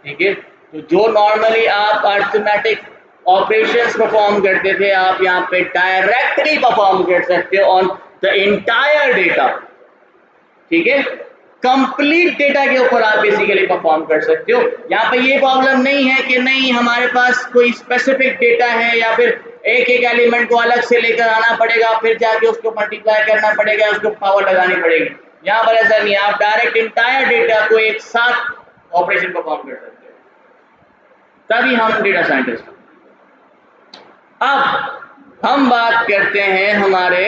ठीक है। तो जो नॉर्मली आप अरिथमेटिक ऑपरेशंस परफॉर्म करते थे, आप यहाँ पे डायरेक्टली परफॉर्म कर सकते हो ऑन द एंटायर डेटा, ठीक है। कंप्लीट डेटा के ऊपर आप बेसिकली परफॉर्म कर सकते हो। यहाँ पे ये प्रॉब्लम नहीं है कि नहीं हमारे पास कोई स्पेसिफिक डेटा है या फिर एक एक एलिमेंट को अलग से लेकर आना पड़ेगा, फिर जाके उसको मल्टीप्लाई करना पड़ेगा, उसको पावर लगानी पड़ेगी। यहाँ पर ऐसा नहीं है, आप डायरेक्ट इंटायर डेटा को एक साथ ऑपरेशन परफॉर्म कर सकते हो, तभी हम डेटा साइंटिस्ट। अब हम बात करते हैं हमारे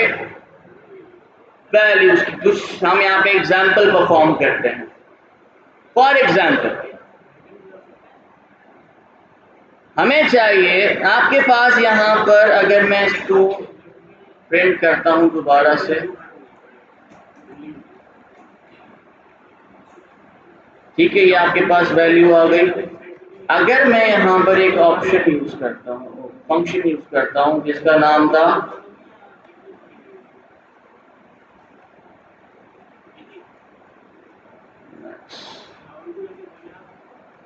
वैल्यूज की, कुछ हम यहाँ पे एग्जाम्पल परफॉर्म करते हैं। फॉर एग्जाम्पल हमें चाहिए, आपके पास यहाँ पर अगर मैं इसको प्रिंट करता हूं दोबारा से, ठीक है, ये आपके पास वैल्यू आ गई। अगर मैं यहाँ पर एक ऑप्शन यूज करता हूँ, फंक्शन यूज करता हूँ जिसका नाम था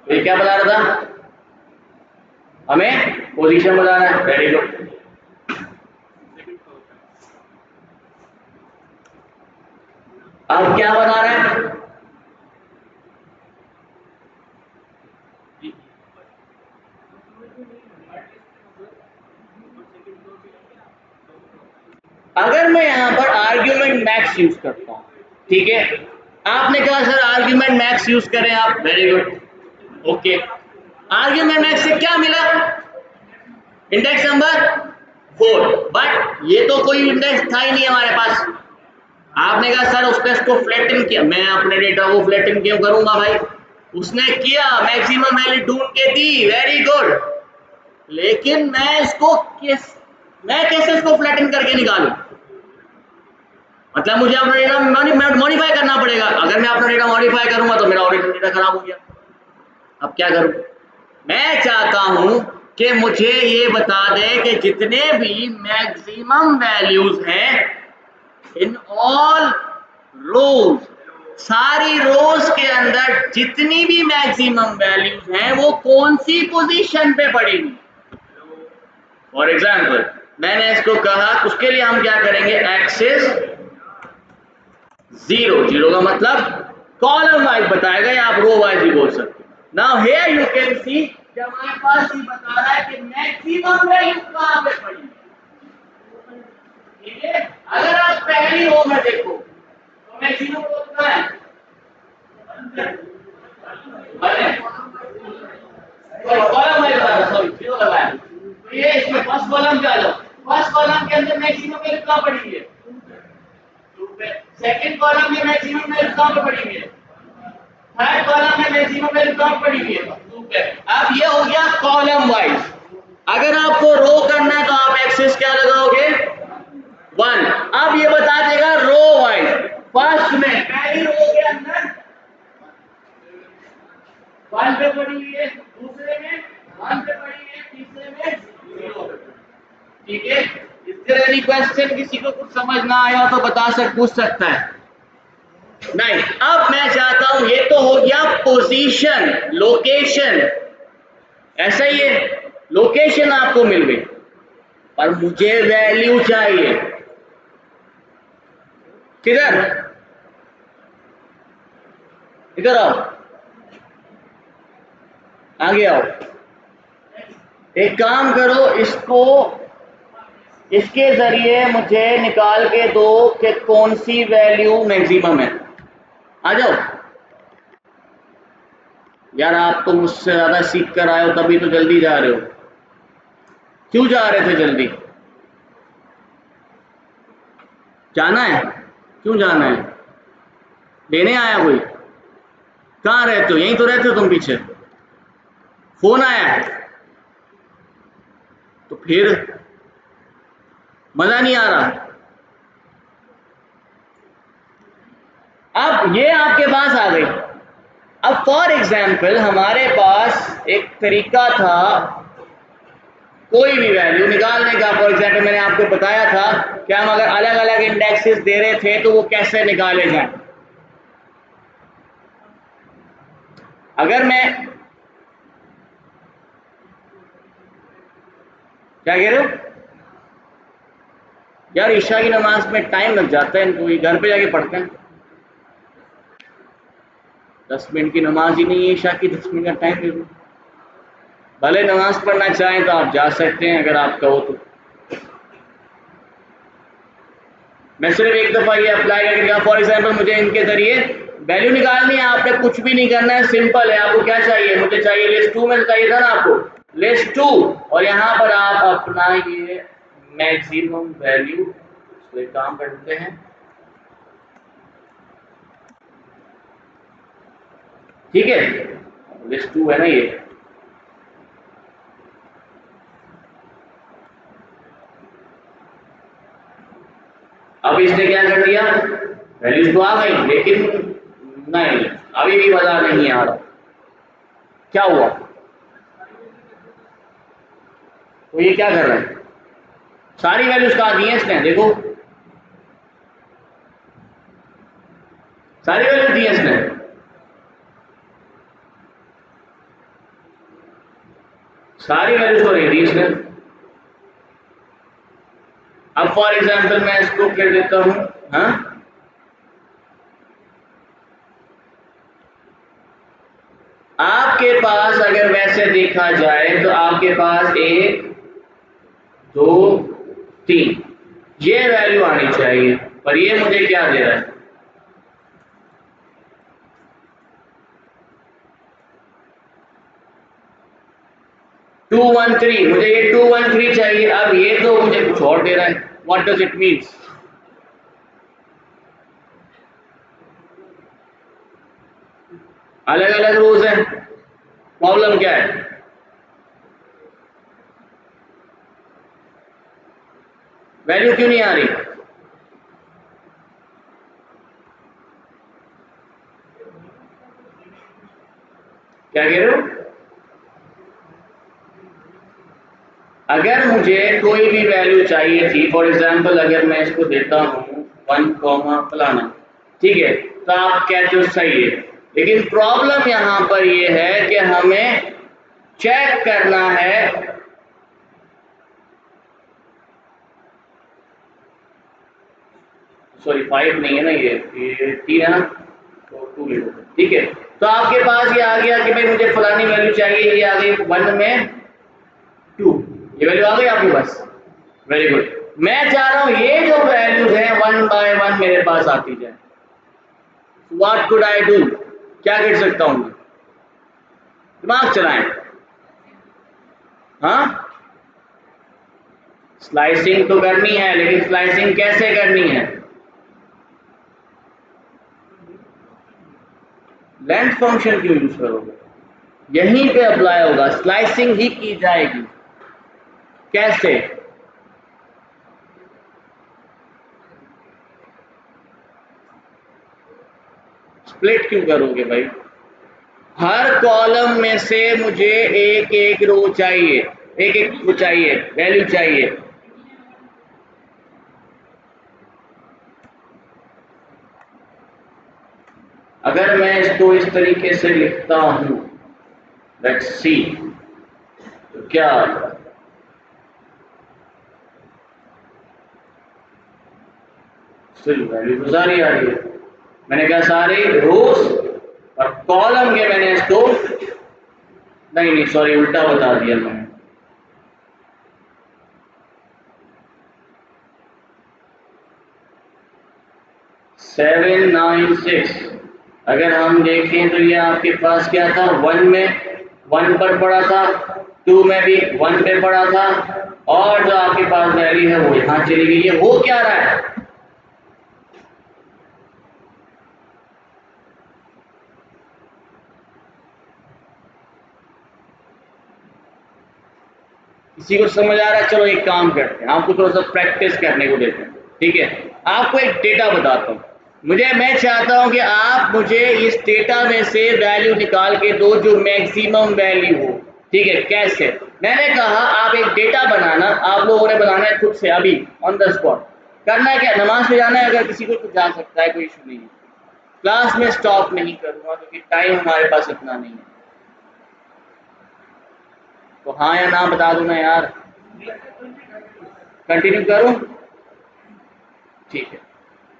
ये क्या बता रहा था, हमें पोजीशन बताना है, वेरी गुड। अब क्या बता रहा है, अगर मैं यहाँ पर आर्ग्यूमेंट मैक्स यूज करता हूँ, ठीक है, आपने कहा सर आर्ग्यूमेंट मैक्स यूज करें आप, very good, okay. Argument max से क्या मिला, इंडेक्स नंबर 4, बट ये तो कोई इंडेक्स था ही नहीं हमारे पास। आपने कहा सर उसने इसको फ्लैटन किया, मैं अपने डेटा को फ्लैटन क्यों करूंगा भाई, उसने किया, मैक्सिमम वैल्यू ढूंढ के दी, वेरी गुड, लेकिन मैं कैसे इसको फ्लैटन करके निकालूं, मतलब मुझे अपना डेटा मॉडिफाई करना पड़ेगा। अगर मैं अपना डेटा मॉडिफाई करूंगा तो मेरा ओरिजिनल डेटा खराब हो गया। अब क्या करूं, मैं चाहता हूं कि मुझे ये बता दे कि जितने भी मैक्सिमम वैल्यूज हैं इन ऑल रोज, सारी रोज के अंदर जितनी भी मैक्सिमम वैल्यूज हैं वो कौन सी पोजीशन पे पड़ेंगी। फॉर एग्जाम्पल मैंने इसको कहा, उसके लिए हम क्या करेंगे, एक्सिस 0, 0 का मतलब कॉलम वाइज बताएगा या आप रो वाइज भी बोल सकते हैं। Now here you can see कि हमारे पास ये बता रहा है कि मैक्सिमम वैल्यू कहां पे पड़ी। ठीक है, अगर आप पहली रो में देखो तो मैक्सिमम रो कितना है, कॉलम वाइज बता रहा, सॉरी 0 लगाया। तो ये इसमें फर्स्ट कॉलम पे आ जाओ, फर्स्ट कॉलम के अंदर मैक्सिमम वैल्यू कहां पड़ी है, 2 पे। सेकंड कॉलम में मैक्सिमम वैल्यू कहां पे पड़ी है, थर्ड कॉलम में मैक्सिमम वैल्यू कहां पड़ी है, 2 पे। अब ये हो गया कॉलम वाइज। अगर आपको रो करना है तो आप एक्सिस क्या लगाओगे, 1। अब ये बता देगा रो वाइज, फर्स्ट में पहली रो के अंदर 1 पे पड़ी हुई है, दूसरे में 1 पे पड़ी है, तीसरे में 0 पे। ठीक है, इस तरह की क्वेश्चन किसी को कुछ समझ ना आया तो पूछ सकता है। नहीं, अब मैं चाहता हूं, ये तो हो गया पोजीशन, लोकेशन, ऐसा ही है, लोकेशन आपको मिल गई, पर मुझे वैल्यू चाहिए किधर, इधर आओ, आगे आओ। एक काम करो, इसको इसके जरिए मुझे निकाल के दो कि कौन सी वैल्यू मैक्सिमम है। आ जाओ यार, आप तो मुझसे ज्यादा सीख कर आए हो तभी तो जल्दी जा रहे हो। क्यों जा रहे थे जल्दी, जाना है, क्यों जाना है, लेने आया कोई, कहाँ रहते हो, यहीं तो रहते हो तुम पीछे, फोन आया है तो फिर मजा नहीं आ रहा। अब ये आपके पास आ गई। अब फॉर एग्जाम्पल हमारे पास एक तरीका था कोई भी वैल्यू निकालने का। फॉर एग्जाम्पल मैंने आपको बताया था कि हम अगर अलग अलग इंडेक्सेस दे रहे थे तो वो कैसे निकाले जाए। अगर मैं, क्या कह रहे हो यार, ईशा की नमाज में टाइम लग जाता है इनको, ये घर पे जाके पढ़ते हैं। 10 मिनट की नमाज ही नहीं है ईशा की, 10 मिनट का टाइम दे दो। भले नमाज पढ़ना चाहें तो आप जा सकते हैं अगर आप कहो तो। मैं सिर्फ एक दफा ये अप्लाई करके दिया। फॉर एग्जाम्पल मुझे इनके जरिए वैल्यू निकालनी है, आपने कुछ भी नहीं करना है, सिंपल है। आपको क्या चाहिए, मुझे चाहिए लिस्ट 2 में चाहिए था ना आपको, लिस्ट 2, और यहाँ पर आप अपना ये मैक्सिमम वैल्यू, तो एक काम करते हैं, ठीक है, लिस्ट 2 है ना ये, अब इसने क्या कर दिया, वैल्यूज तो आ गई लेकिन नहीं, अभी भी मजा नहीं आ रहा। क्या हुआ, तो ये क्या कर रहा है, सारी वैल्यूज कहा दी है इसने, देखो सारी वैल्यूज दी है इसने, सारी वैल्यूज को दे दी इसने। अब फॉर एग्जाम्पल मैं इसको कर देता हूं, हाँ, आपके पास अगर वैसे देखा जाए तो आपके पास 1 2 3 ये वैल्यू आनी चाहिए, पर ये मुझे क्या दे रहा है, 213, मुझे ये 213 चाहिए। अब ये तो मुझे कुछ और दे रहा है, व्हाट डज इट मीन्स, अलग अलग रोज है, प्रॉब्लम क्या है, वैल्यू क्यों नहीं आ रही, क्या कह रहे हो, अगर मुझे कोई भी वैल्यू चाहिए थी, फॉर एग्जांपल अगर मैं इसको देता हूँ 1 कॉमा फलाना, ठीक है, तो आप कहते हो सही है, लेकिन प्रॉब्लम यहाँ पर ये है कि हमें चेक करना है सॉरी 5 नहीं है ना, ये 3 है ना, तो 2 लिखो, ठीक है। तो आपके पास ये आ गया कि भाई मुझे फलानी वैल्यू चाहिए, ये आ गई 1 में 2, ये वैल्यू आ गई आपके पास, वेरी गुड। मैं चाह रहा हूं ये जो वैल्यूज हैं 1 बाय 1 मेरे पास आती जाए। व्हाट कुड आई डू, क्या कर सकता हूं? दिमाग चलाएं। हाँ, स्लाइसिंग तो करनी है, लेकिन स्लाइसिंग कैसे करनी है? लेंथ फंक्शन क्यों यूज करोगे? यहीं पे अप्लाई होगा, स्लाइसिंग ही की जाएगी। कैसे? स्प्लिट क्यों करोगे भाई? हर कॉलम में से मुझे एक एक रो चाहिए, एक एक वो चाहिए, वैल्यू चाहिए। अगर मैं इसको इस तरीके से लिखता हूं, लेट्स सी, तो क्या स्टिल वैल्यू तो सारी आ रही है। मैंने कहा सारी रोज और कॉलम के मैंने इसको नहीं सॉरी उल्टा बता दिया मैंने। 796 अगर हम देखें तो ये आपके पास क्या था, 1 में 1 पर पड़ा था, 2 में भी 1 पे पड़ा था, और जो आपके पास वैल्यू है वो यहाँ चली गई है। हो क्या रहा है? किसी को समझ आ रहा है? चलो एक काम करते हैं, आपको थोड़ा सा प्रैक्टिस करने को देते हैं, ठीक है। आपको एक डेटा बताता हूँ, मैं चाहता हूं कि आप मुझे इस डेटा में से वैल्यू निकाल के दो जो मैक्सिमम वैल्यू हो, ठीक है। कैसे? मैंने कहा आप एक डेटा बनाना, आप लोगों ने बनाना है खुद से, अभी ऑन द स्पॉट। करना है क्या? नमाज पे जाना है, अगर किसी को तो जा सकता है, कोई इशू नहीं है। क्लास में स्टॉप नहीं करूंगा क्योंकि टाइम हमारे पास इतना नहीं है। तो हाँ या ना बता दो ना यार, कंटिन्यू करूं? ठीक है।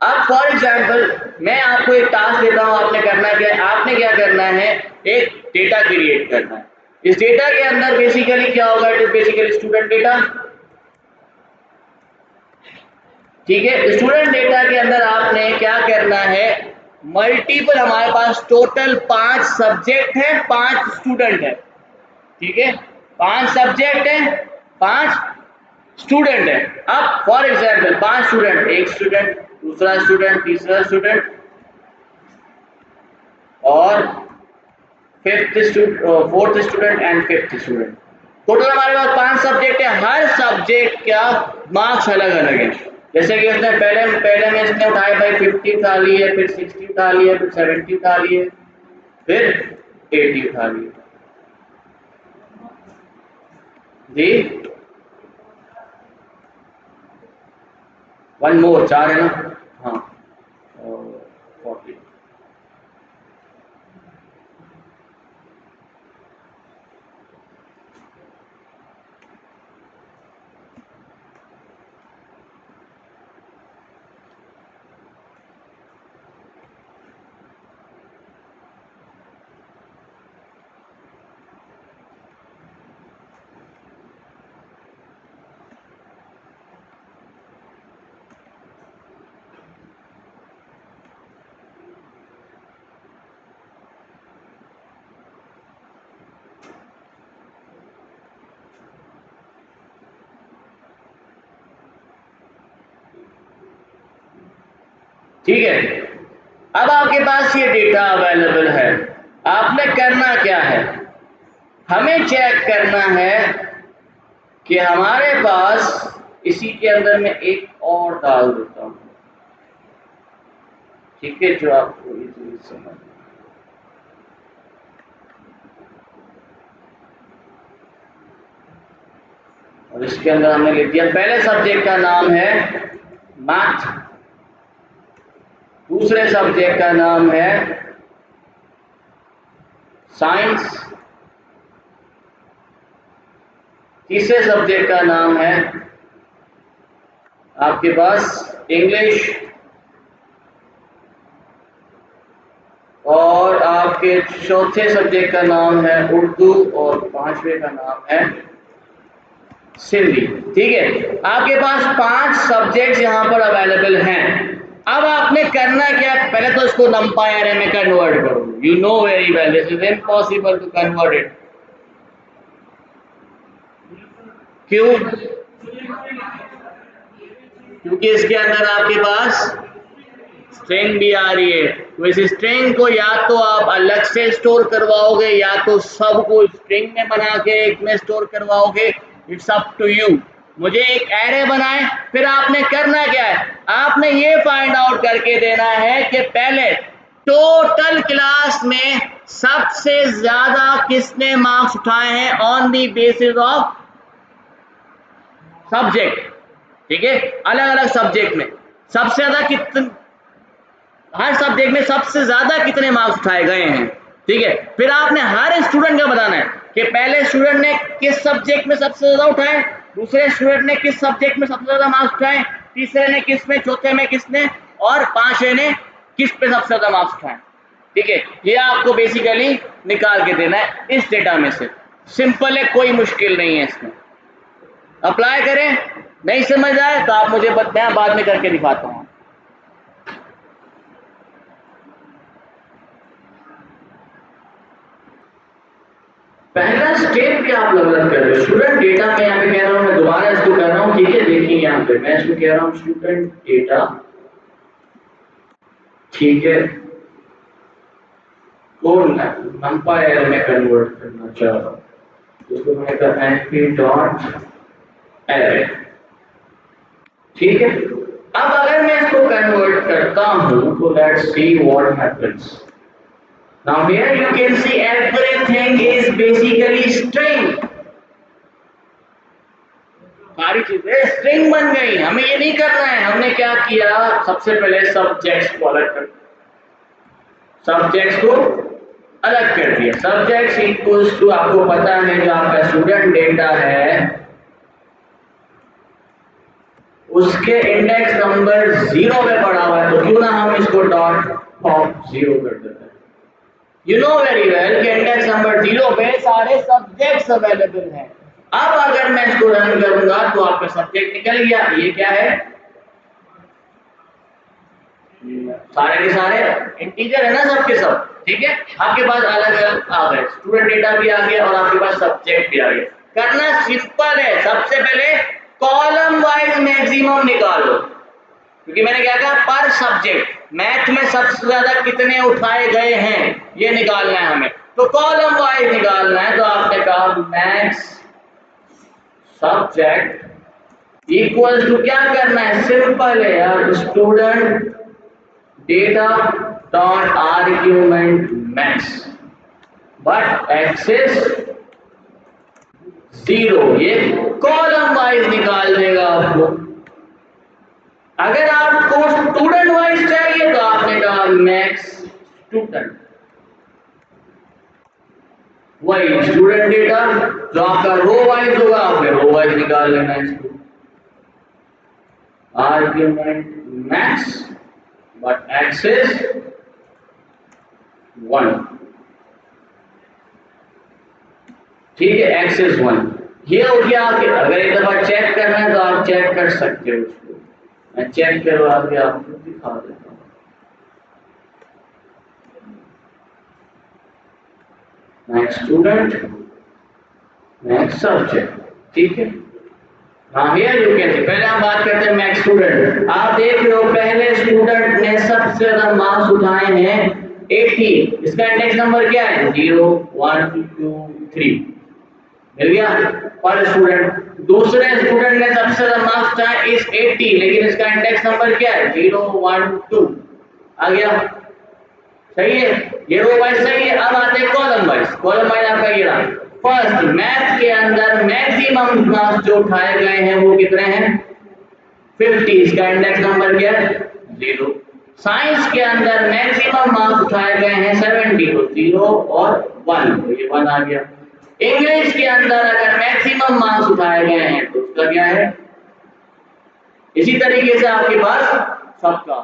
अब फॉर एग्जाम्पल मैं आपको एक टास्क देता हूं, आपने करना क्या है? आपने क्या करना है, एक डेटा क्रिएट करना है। इस डेटा के अंदर बेसिकली क्या होगा, it is basically student data, ठीक है। स्टूडेंट डेटा के अंदर आपने क्या करना है, मल्टीपल, हमारे पास टोटल 5 सब्जेक्ट है, 5 स्टूडेंट है, ठीक है। 5 सब्जेक्ट है, 5 स्टूडेंट है। अब फॉर एग्जाम्पल 5 स्टूडेंट, एक स्टूडेंट, दूसरा स्टूडेंट, तीसरा स्टूडेंट और fourth student and fifth student. Total हमारे पास 5 सब्जेक्ट है, हर सब्जेक्ट का मार्क्स अलग अलग है। जैसे कि उसने पहले में इसने उठाए भाई 50 उठा ली है, फिर 60 उठा ली है, फिर 70 उठा ली है, फिर 80 उठा ली है जी। 1 मोर, 4 है ना, हाँ, 40। ठीक है। अब आपके पास ये डेटा अवेलेबल है, आपने करना क्या है, हमें चेक करना है कि हमारे पास इसी के अंदर में एक और डाल देता हूं, ठीक है, जो आपको इजीली समझ। और इसके अंदर हमने लिख दिया पहले सब्जेक्ट का नाम है मैथ, दूसरे सब्जेक्ट का नाम है साइंस, तीसरे सब्जेक्ट का नाम है आपके पास इंग्लिश, और आपके चौथे सब्जेक्ट का नाम है उर्दू, और पांचवे का नाम है सिंधी। ठीक है, आपके पास 5 सब्जेक्ट्स यहां पर अवेलेबल हैं। अब आपने करना क्या, पहले तो इसको नंपाई एरे में कन्वर्ट करो। You know very well this is impossible to convert it. क्यों? क्योंकि इसके अंदर आपके पास स्ट्रिंग भी आ रही है, तो इस स्ट्रिंग को या तो आप अलग से स्टोर करवाओगे या तो सबको स्ट्रिंग में बना के एक में स्टोर करवाओगे। It's up to you. मुझे एक एरे बनाए, फिर आपने करना क्या है, आपने ये फाइंड आउट करके देना है कि पहले टोटल क्लास में सबसे ज्यादा किसने मार्क्स उठाए हैं on the basis of subject. ठीक है, अलग अलग सब्जेक्ट में सबसे ज्यादा कितने, हर सब्जेक्ट में सबसे ज्यादा कितने मार्क्स उठाए गए हैं। ठीक है, फिर आपने हर स्टूडेंट का बताना है कि पहले स्टूडेंट ने किस सब्जेक्ट में सबसे ज्यादा उठाए, दूसरे स्टूडेंट ने किस सब्जेक्ट में सबसे ज्यादा मार्क्स उठाए, तीसरे ने किस में, चौथे में किसने, और पांचवे ने किस पे सबसे ज्यादा मार्क्स उठाए। ठीक है, ये आपको बेसिकली निकाल के देना है इस डेटा में से। सिंपल है, कोई मुश्किल नहीं है इसमें। अप्लाई करें, नहीं समझ आए तो आप मुझे बताएं, बाद में करके दिखाता हूं। पहला स्टेप क्या आप डेवलप कर रहे हो, स्टूडेंट डेटा में यहाँ पे कह रहा हूँ, मैं दोबारा इसको कर रहा हूँ। ठीक है, देखिए यहाँ पे मैं इसको कह रहा हूँ स्टूडेंट डेटा। ठीक है, को नंपाई एरे में कन्वर्ट करना चाह रहा हूँ, उसको मैं करना है पी डॉट एरे। ठीक है, अब अगर मैं इसको कन्वर्ट करता हूँ तो let's see what happens. Now here you can see everything is basically string। सारी चीजें स्ट्रिंग बन गई। हमें ये नहीं करना है, हमने क्या किया, सबसे पहले सब्जेक्ट्स को अलग कर, सब्जेक्ट्स को अलग कर दिया। सब्जेक्ट्स इक्वल्स टू, आपको पता है जो आपका स्टूडेंट डेटा है उसके इंडेक्स नंबर 0 पे पड़ा हुआ है, तो क्यों ना हम इसको डॉट पॉप 0 कर देते हैं। यू नो वेरी वेल कि इंडेक्स नंबर 0 पे सारे सब्जेक्ट्स अवेलेबल हैं। अब अगर मैं इसको रन करूंगा तो आपका सब्जेक्ट निकल गया। ये क्या है, सारे के सारे इंटीजर है ना, सबके सब। ठीक है, आपके पास अलग अलग आ गए, स्टूडेंट डेटा भी आ गया और आपके पास सब्जेक्ट भी आ गया। करना सिंपल है, सबसे पहले कॉलम वाइज मैक्सिमम निकालो, क्योंकि मैंने क्या कहा, पर सब्जेक्ट मैथ में सबसे ज्यादा कितने उठाए गए हैं ये निकालना है हमें, तो कॉलम वाइज निकालना है। तो आपने कहा मैथ्स सब्जेक्ट इक्वल्स टू, क्या करना है, सिंपल है यार, student data dot argument maths, but access 0। ये कॉलम वाइज निकाल देगा आपको। अगर आपको स्टूडेंट वाइज चाहिए तो आपने कहा मैक्स स्टूडेंट, वही स्टूडेंट डेटा जो आपका रो वाइज होगा आपने रो वाइज निकाल लेना है इसको, आर्ग्यूमेंट मैक्स बट एक्सेस 1। ठीक है, एक्सेस 1 ये हो गया आपके। अगर एक दफा चेक करना है तो आप चेक कर सकते हो उसको, मैं चेक करवा के आपको दिखा देता हूँ। Next student, next subject. ठीक है, हाँ हियर यू कैन सी, पहले हम बात करते हैं मैक्स स्टूडेंट। आप देख रहे हो पहले स्टूडेंट ने सबसे ज्यादा मार्क्स उठाए हैं 80। इसका इंडेक्स नंबर क्या है, 0 1 2 3, मिल गया पर स्टूडेंट। दूसरे स्टूडेंट ने सबसे ज्यादा मार्क्स उठाए इस 80, लेकिन इसका इंडेक्स नंबर क्या है, 0 1 2 आ गया। सही है, ये रो वाइज सही है। अब आते हैं कॉलम वाइज। कॉलम वाइज आपका ये रहा, फर्स्ट मैथ के अंदर मैक्सिमम मार्क्स जो उठाए गए हैं वो कितने हैं 50, इसका इंडेक्स नंबर क्या है 0। साइंस के अंदर मैक्सिमम मार्क्स उठाए गए हैं 70, तो 0 और 1, तो ये 1 आ गया। इंग्लिश के अंदर अगर मैक्सिमम मार्क्स उठाए गए हैं तो उसका क्या है, इसी तरीके से आपके पास सबका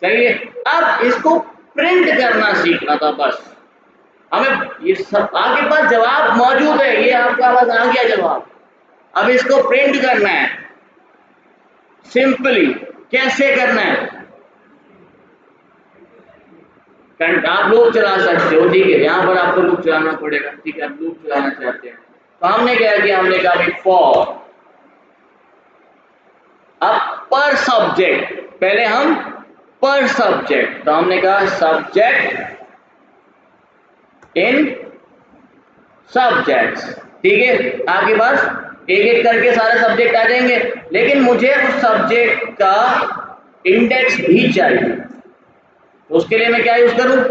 सही है। अब इसको प्रिंट करना सीखना था बस, हमें ये सब आपके पास जवाब मौजूद है, ये आपका पास आ गया जवाब, अब इसको प्रिंट करना है। सिंपली कैसे करना है, आप लूप चला सकते हो, ठीक है, यहाँ पर आपको लूप चलाना पड़ेगा, ठीक है, आप लूप चलाना चाहते हैं तो हमने क्या किया, हमने कहा भाई फॉर अब पर सब्जेक्ट, पहले हम पर सब्जेक्ट, तो हमने कहा सब्जेक्ट इन सब्जेक्ट्स, ठीक है, आपके पास एक एक करके सारे सब्जेक्ट आ जाएंगे, लेकिन मुझे उस सब्जेक्ट का इंडेक्स भी चाहिए, तो उसके लिए मैं क्या यूज करूं,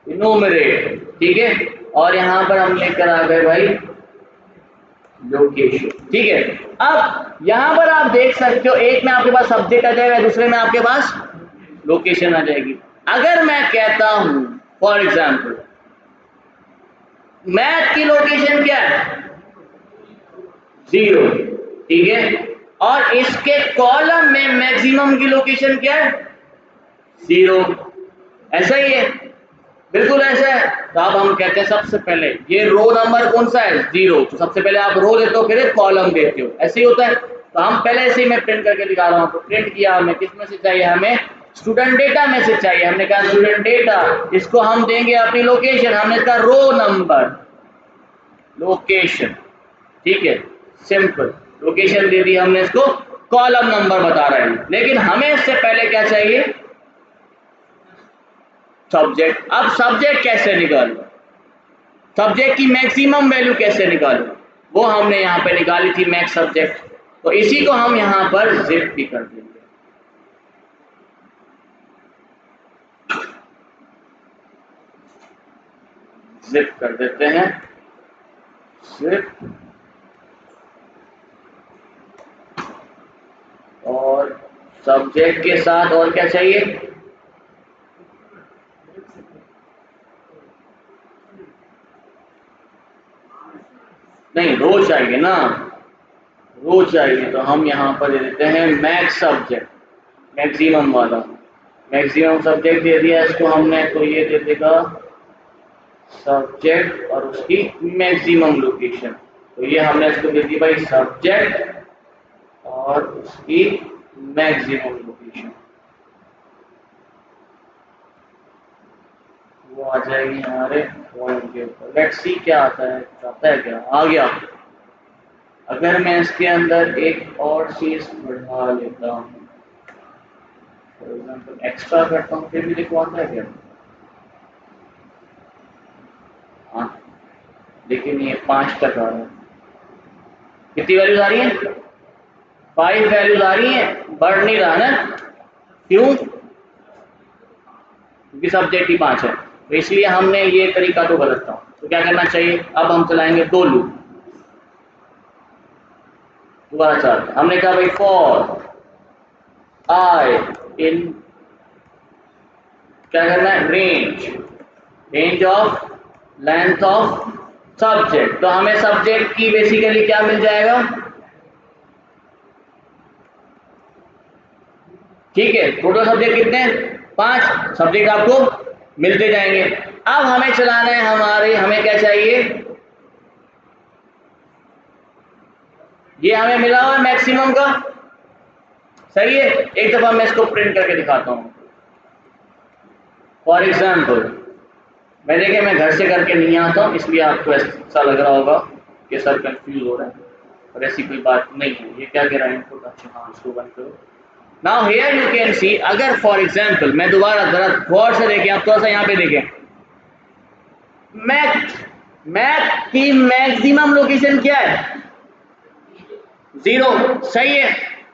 इनोमरेट, ठीक है, और यहां पर हम लेकर आ गए भाई लोकेशन, ठीक है। अब यहां पर आप देख सकते हो एक में आपके पास सब्जेक्ट आ जाएगा, दूसरे में आपके पास लोकेशन आ जाएगी। अगर मैं कहता हूं फॉर एग्जाम्पल मैथ की लोकेशन क्या है 0, ठीक है, और इसके कॉलम में मैक्सिमम की लोकेशन क्या है 0, ऐसा ही है, बिल्कुल ऐसा है। तो अब हम कहते हैं सबसे पहले ये रो नंबर कौन सा है 0, तो सबसे पहले आप रो देते हो फिर कॉलम देते हो, ऐसे ही होता है। तो हम पहले ऐसे ही मैं प्रिंट करके दिखा रहा हूं, तो प्रिंट किया हमें किस में से चाहिए, हमें स्टूडेंट डेटा में से चाहिए, हमने कहा स्टूडेंट डेटा, इसको हम देंगे अपनी लोकेशन, हमने इसका रो नंबर लोकेशन, ठीक है, सिंपल लोकेशन दे दी हमने, इसको कॉलम नंबर बता रहा है, लेकिन हमें इससे पहले क्या चाहिए सब्जेक्ट। अब सब्जेक्ट कैसे निकालूं, सब्जेक्ट की मैक्सिमम वैल्यू कैसे निकालूं, वो हमने यहाँ पे निकाली थी मैक्स सब्जेक्ट, तो इसी को हम यहाँ पर जिप भी कर देंगे, जिप कर देते हैं, जिप, और सब्जेक्ट के साथ और क्या चाहिए, नहीं रो चाहिए ना, रो चाहिए, तो हम यहाँ पर दे देते हैं मैक्स सब्जेक्ट, मैक्सिमम वाला, मैक्सिमम सब्जेक्ट दे दिया इसको हमने, तो ये दे देगा सब्जेक्ट और उसकी मैक्सिमम लोकेशन, तो ये हमने इसको दे दी भाई सब्जेक्ट और उसकी मैक्सिमम लोकेशन, वो आ जाएगी हमारे पॉइंट के ऊपर। लेट्स सी क्या आता है, क्या आ गया। अगर मैं इसके अंदर एक और चीज बढ़ा लेता हूँ, फॉर एग्जाम्पल एक्स्ट्रा करता हूँ, फिर भी देखो आता है क्या, हाँ, लेकिन ये 5 तक आ रहा है, कितनी वैल्यूज आ रही है 5 वैल्यूज आ रही है, बढ़ नहीं रहा ना, क्यों, क्योंकि सब्जेक्ट ही 5 है, तो इसलिए हमने ये तरीका तो गलत था, तो क्या करना चाहिए, अब हम चलाएंगे 2 लूप, दोबारा चार, हमने कहा भाई फॉर आई इन, क्या करना है range of length of subject, तो हमें सब्जेक्ट की बेसिकली क्या मिल जाएगा, ठीक है, टोटल सब्जेक्ट कितने हैं 5 सब्जेक्ट आपको मिलते जाएंगे। अब हमें चलाना है हमें क्या चाहिए, ये हमें मिला हुआ है मैक्सिमम का, सही है, एक दफा मैं इसको प्रिंट करके दिखाता हूँ। फॉर एग्जाम्पल मैं घर से करके नहीं आता हूँ, इसलिए आपको ऐसा लग रहा होगा कि सर कंफ्यूज हो रहा है, और ऐसी कोई बात नहीं है। ये क्या कह रहा है इनपुट, अच्छा हाँ इसको बंद करो। Now here you can see, अगर फॉर एग्जाम्पल मैं दोबारा जरा गौर से देखें, आप थोड़ा सा यहाँ पे देखें, मैथ की मैक्सिमम लोकेशन क्या है 0, सही है,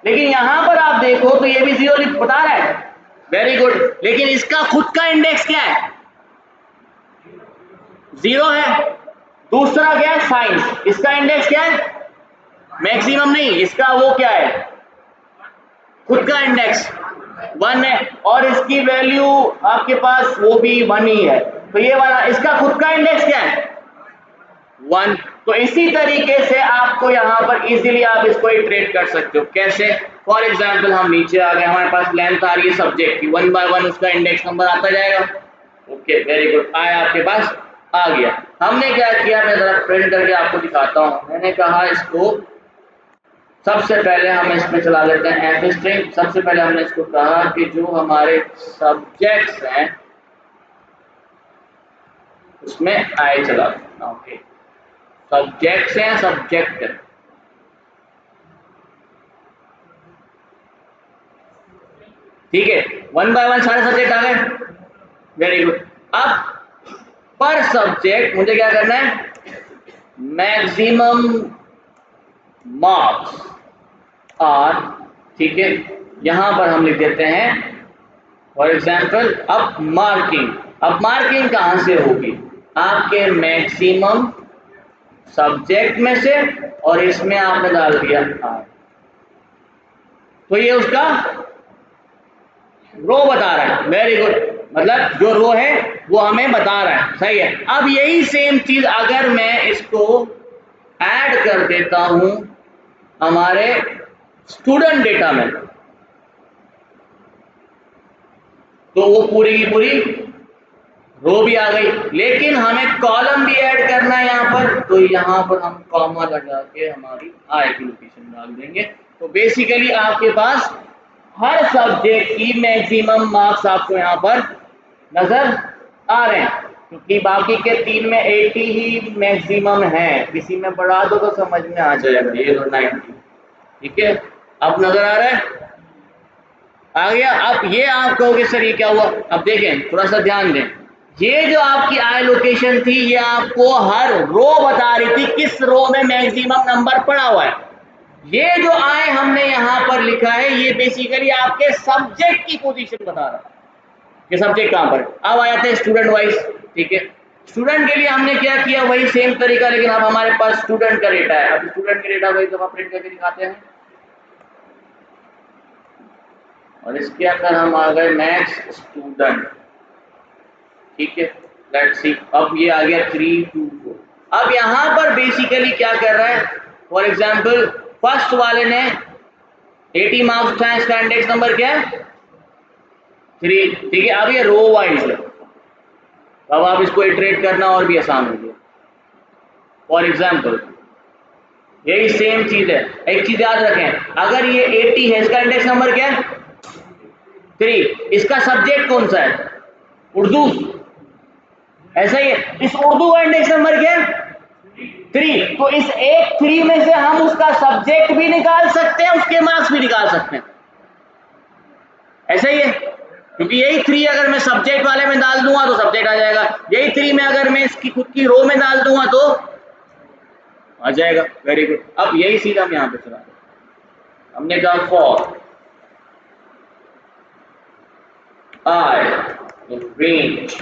लेकिन यहां पर आप देखो तो ये भी 0 बता रहा है, वेरी गुड, लेकिन इसका खुद का इंडेक्स क्या है 0 है। दूसरा क्या है, साइंस, इसका इंडेक्स क्या है, मैक्सिमम नहीं, इसका वो क्या है, खुद का इंडेक्स 1 है, और इसकी वैल्यू आपके पास वो भी 1 ही है, तो ये वाला इसका खुद का इंडेक्स क्या है 1। तो इसी तरीके से आपको यहाँ पर इजीली आप इसको इटरेट कर सकते हो। कैसे, फॉर एग्जांपल हम नीचे आ गए, हमारे पास लेंथ आ रही है सब्जेक्ट की, 1 बाय 1 उसका इंडेक्स नंबर आता जाएगा। ओके, वेरी गुड, आया आपके पास, आ गया। हमने क्या किया, मैं जरा प्रिंट करके आपको दिखाता हूँ। मैंने कहा इसको सबसे पहले हम इसमें चला लेते हैं एफ स्ट्रिंग। सबसे पहले हमने इसको कहा कि जो हमारे सब्जेक्ट्स हैं उसमें आई चला देना। ओके, सब्जेक्ट्स हैं, सब्जेक्ट, ठीक है, 1 बाय 1 सारे सब्जेक्ट आ गए, वेरी गुड। अब पर सब्जेक्ट मुझे क्या करना है, मैक्सिमम मार्क्स आर, ठीक है, यहां पर हम लिख देते हैं फॉर एग्जांपल। अब मार्किंग कहां से होगी, आपके मैक्सिमम सब्जेक्ट में से, और इसमें आपने डाल दिया आर, तो ये उसका रो बता रहा है, वेरी गुड, मतलब जो रो है वो हमें बता रहा है, सही है। अब यही सेम चीज अगर मैं इसको ऐड कर देता हूं हमारे स्टूडेंट डेटा में, तो वो पूरी की पूरी रो भी आ गई, लेकिन हमें कॉलम भी ऐड करना है यहाँ पर, तो यहाँ पर हम कॉमा लगा के हमारी आई की लोकेशन डाल देंगे। तो बेसिकली आपके पास हर सब्जेक्ट की मैक्सिमम मार्क्स आपको यहाँ पर नजर आ रहे हैं, क्योंकि बाकी के 3 में 80 ही मैक्सिमम है, किसी में बढ़ा दो तो समझ में आ जाएगा, ये तो 90, ठीक है। अब नजर आ रहा है, आ गया। अब ये आप कहोगे सर ये क्या हुआ, अब देखें, थोड़ा सा ध्यान दें, ये जो आपकी आई लोकेशन थी ये आपको हर रो बता रही थी किस रो में मैक्सिमम नंबर पड़ा हुआ है। ये जो आई हमने यहां पर लिखा है ये बेसिकली आपके सब्जेक्ट की पोजीशन बता रहा है कि सब्जेक्ट कहां पर। अब आया था स्टूडेंट वाइज, ठीक है, स्टूडेंट के लिए हमने क्या किया, वही सेम तरीका, लेकिन अब हमारे पास स्टूडेंट का डेटा है। अब स्टूडेंट के डेटा को एक दफा प्रिंट करके दिखाते हैं, और इसके अंदर हम आ गए मैथ्स स्टूडेंट, ठीक है, लेट्स सी। अब ये आ गया 3 2 4। अब यहां पर बेसिकली क्या कर रहा है, फॉर एग्जांपल फर्स्ट वाले ने 80 मार्क्स उठाए, इसका इंडेक्स नंबर क्या है 3, ठीक है। अब ये रो वाइज है, अब आप इसको इटरेट करना और भी आसान हो गया। फॉर एग्जांपल यही सेम चीज है, एक चीज याद रखें, अगर ये 80 है, इसका इंडेक्स नंबर क्या है 3, इसका सब्जेक्ट कौन सा है उर्दू, ऐसा ही है, इस उर्दू का इंडेक्स नंबर क्या है 3, तो इस एक 3 में से हम उसका सब्जेक्ट भी निकाल सकते हैं, उसके मार्क्स भी निकाल सकते हैं, ऐसा ही है, क्योंकि यही 3 अगर मैं सब्जेक्ट वाले में डाल दूंगा तो सब्जेक्ट आ जाएगा, यही 3 में अगर मैं इसकी खुद की रो में डाल दूंगा तो आ जाएगा, वेरी गुड। अब यही चीज हम यहाँ पे चला रहे, हमने कहा for I range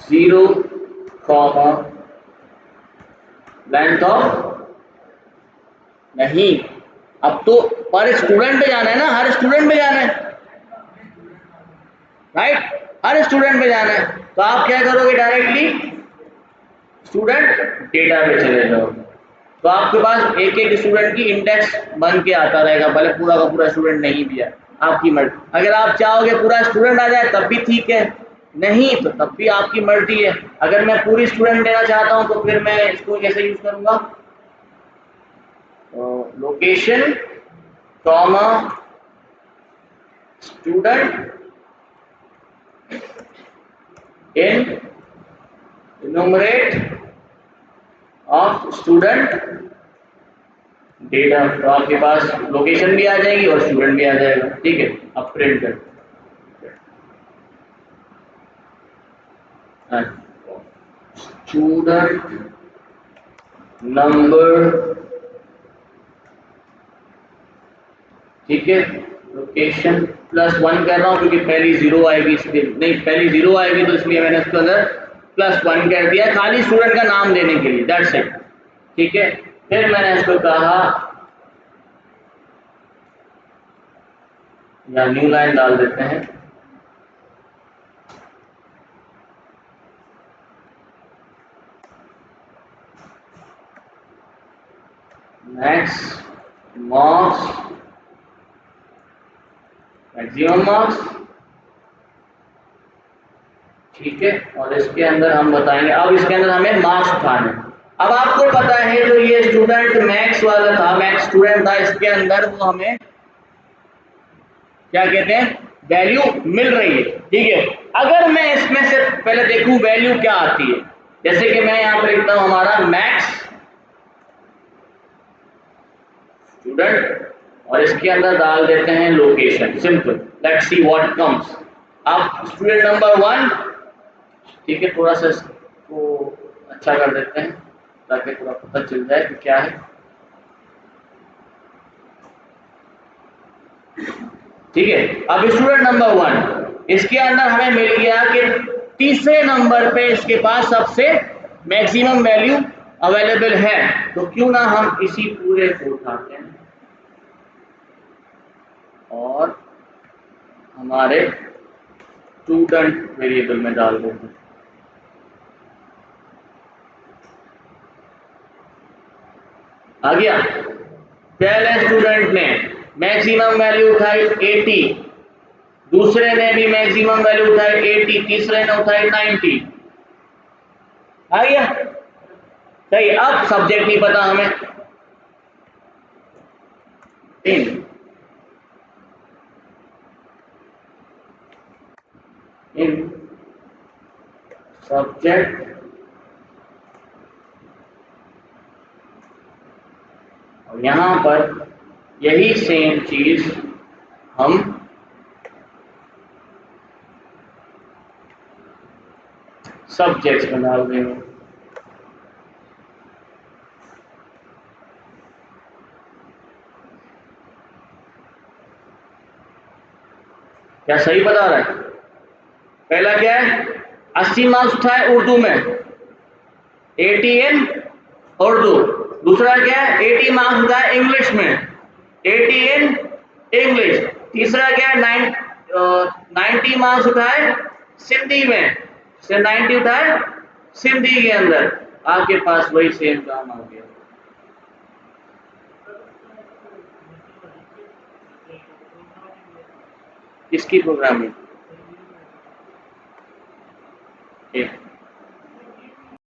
0, length of, नहीं, अब तो पर स्टूडेंट पे जाना है ना, हर स्टूडेंट पे जाना है, राइट, हर स्टूडेंट पे जाना है, तो आप क्या करोगे, डायरेक्टली स्टूडेंट डेटा पे चले जाओगे, तो आपके पास एक एक स्टूडेंट की इंडेक्स बन के आता रहेगा, भले पूरा का पूरा स्टूडेंट नहीं भी है, आपकी मर्जी। अगर आप चाहोगे पूरा स्टूडेंट आ जाए तब भी ठीक है, नहीं तो तब भी आपकी मर्जी है। अगर मैं पूरी स्टूडेंट लेना चाहता हूं तो फिर मैं इसको कैसे यूज करूंगा, location comma student in enumerate of student data, तो आपके पास लोकेशन भी आ जाएगी और स्टूडेंट भी आ जाएगा, ठीक है। अब प्रिंट कर स्टूडेंट नंबर, ठीक है, लोकेशन +1 कर रहा हूं क्योंकि पहली 0 आएगी, इसलिए नहीं, पहली 0 आएगी तो इसलिए मैंने इसके अंदर +1 कर दिया, खाली स्टूडेंट का नाम देने के लिए, दैट्स इट। ठीक है, फिर मैंने इसको कहा या न्यू लाइन डाल देते हैं, मैक्स मार्क्स मैक्सिमम मार्क्स। ठीक है, और इसके अंदर हम बताएंगे, अब इसके अंदर हमें मार्क्स उठाने। अब आपको पता है जो ये स्टूडेंट मैक्स वाला था, मैक्स स्टूडेंट था, इसके अंदर वो हमें क्या कहते हैं, वैल्यू मिल रही है। ठीक है, अगर मैं इसमें से पहले देखूं वैल्यू क्या आती है, जैसे कि मैं यहां पर लिखता हूं हमारा मैक्स स्टूडेंट और इसके अंदर डाल देते हैं location, simple, let's see what comes. अब स्टूडेंट नंबर 1, ठीक है, थोड़ा सा इसको अच्छा कर देते हैं ताकि थोड़ा पता चल जाए कि क्या है। ठीक है, अब स्टूडेंट नंबर 1, इसके अंदर हमें मिल गया कि तीसरे नंबर पे इसके पास सबसे मैक्सिमम वैल्यू अवेलेबल है, तो क्यों ना हम इसी पूरे को उठाते हैं और हमारे स्टूडेंट वेरिएबल में डाल देते हैं। आ गया, पहले स्टूडेंट ने मैक्सिमम वैल्यू उठाई 80, दूसरे ने भी मैक्सिमम वैल्यू उठाई 80, तीसरे ने उठाई 90। आ गया सही। अब सब्जेक्ट नहीं पता हमें, इन सब्जेक्ट और यहां पर यही सेम चीज हम सब्जेक्ट्स में डाल देंगे। क्या सही बता रहा है? पहला क्या है, 80 मार्क्स उठाए उर्दू में, 80 इन उर्दू। दूसरा क्या है, 80 मार्क्स उठाए इंग्लिश में, 80 इन इंग्लिश। तीसरा क्या है, 90 मार्क्स उठाए सिंधी में, से 90 उठाए सिंधी के अंदर। आपके पास वही सेम काम आ गया। किसकी प्रोग्रामिंग?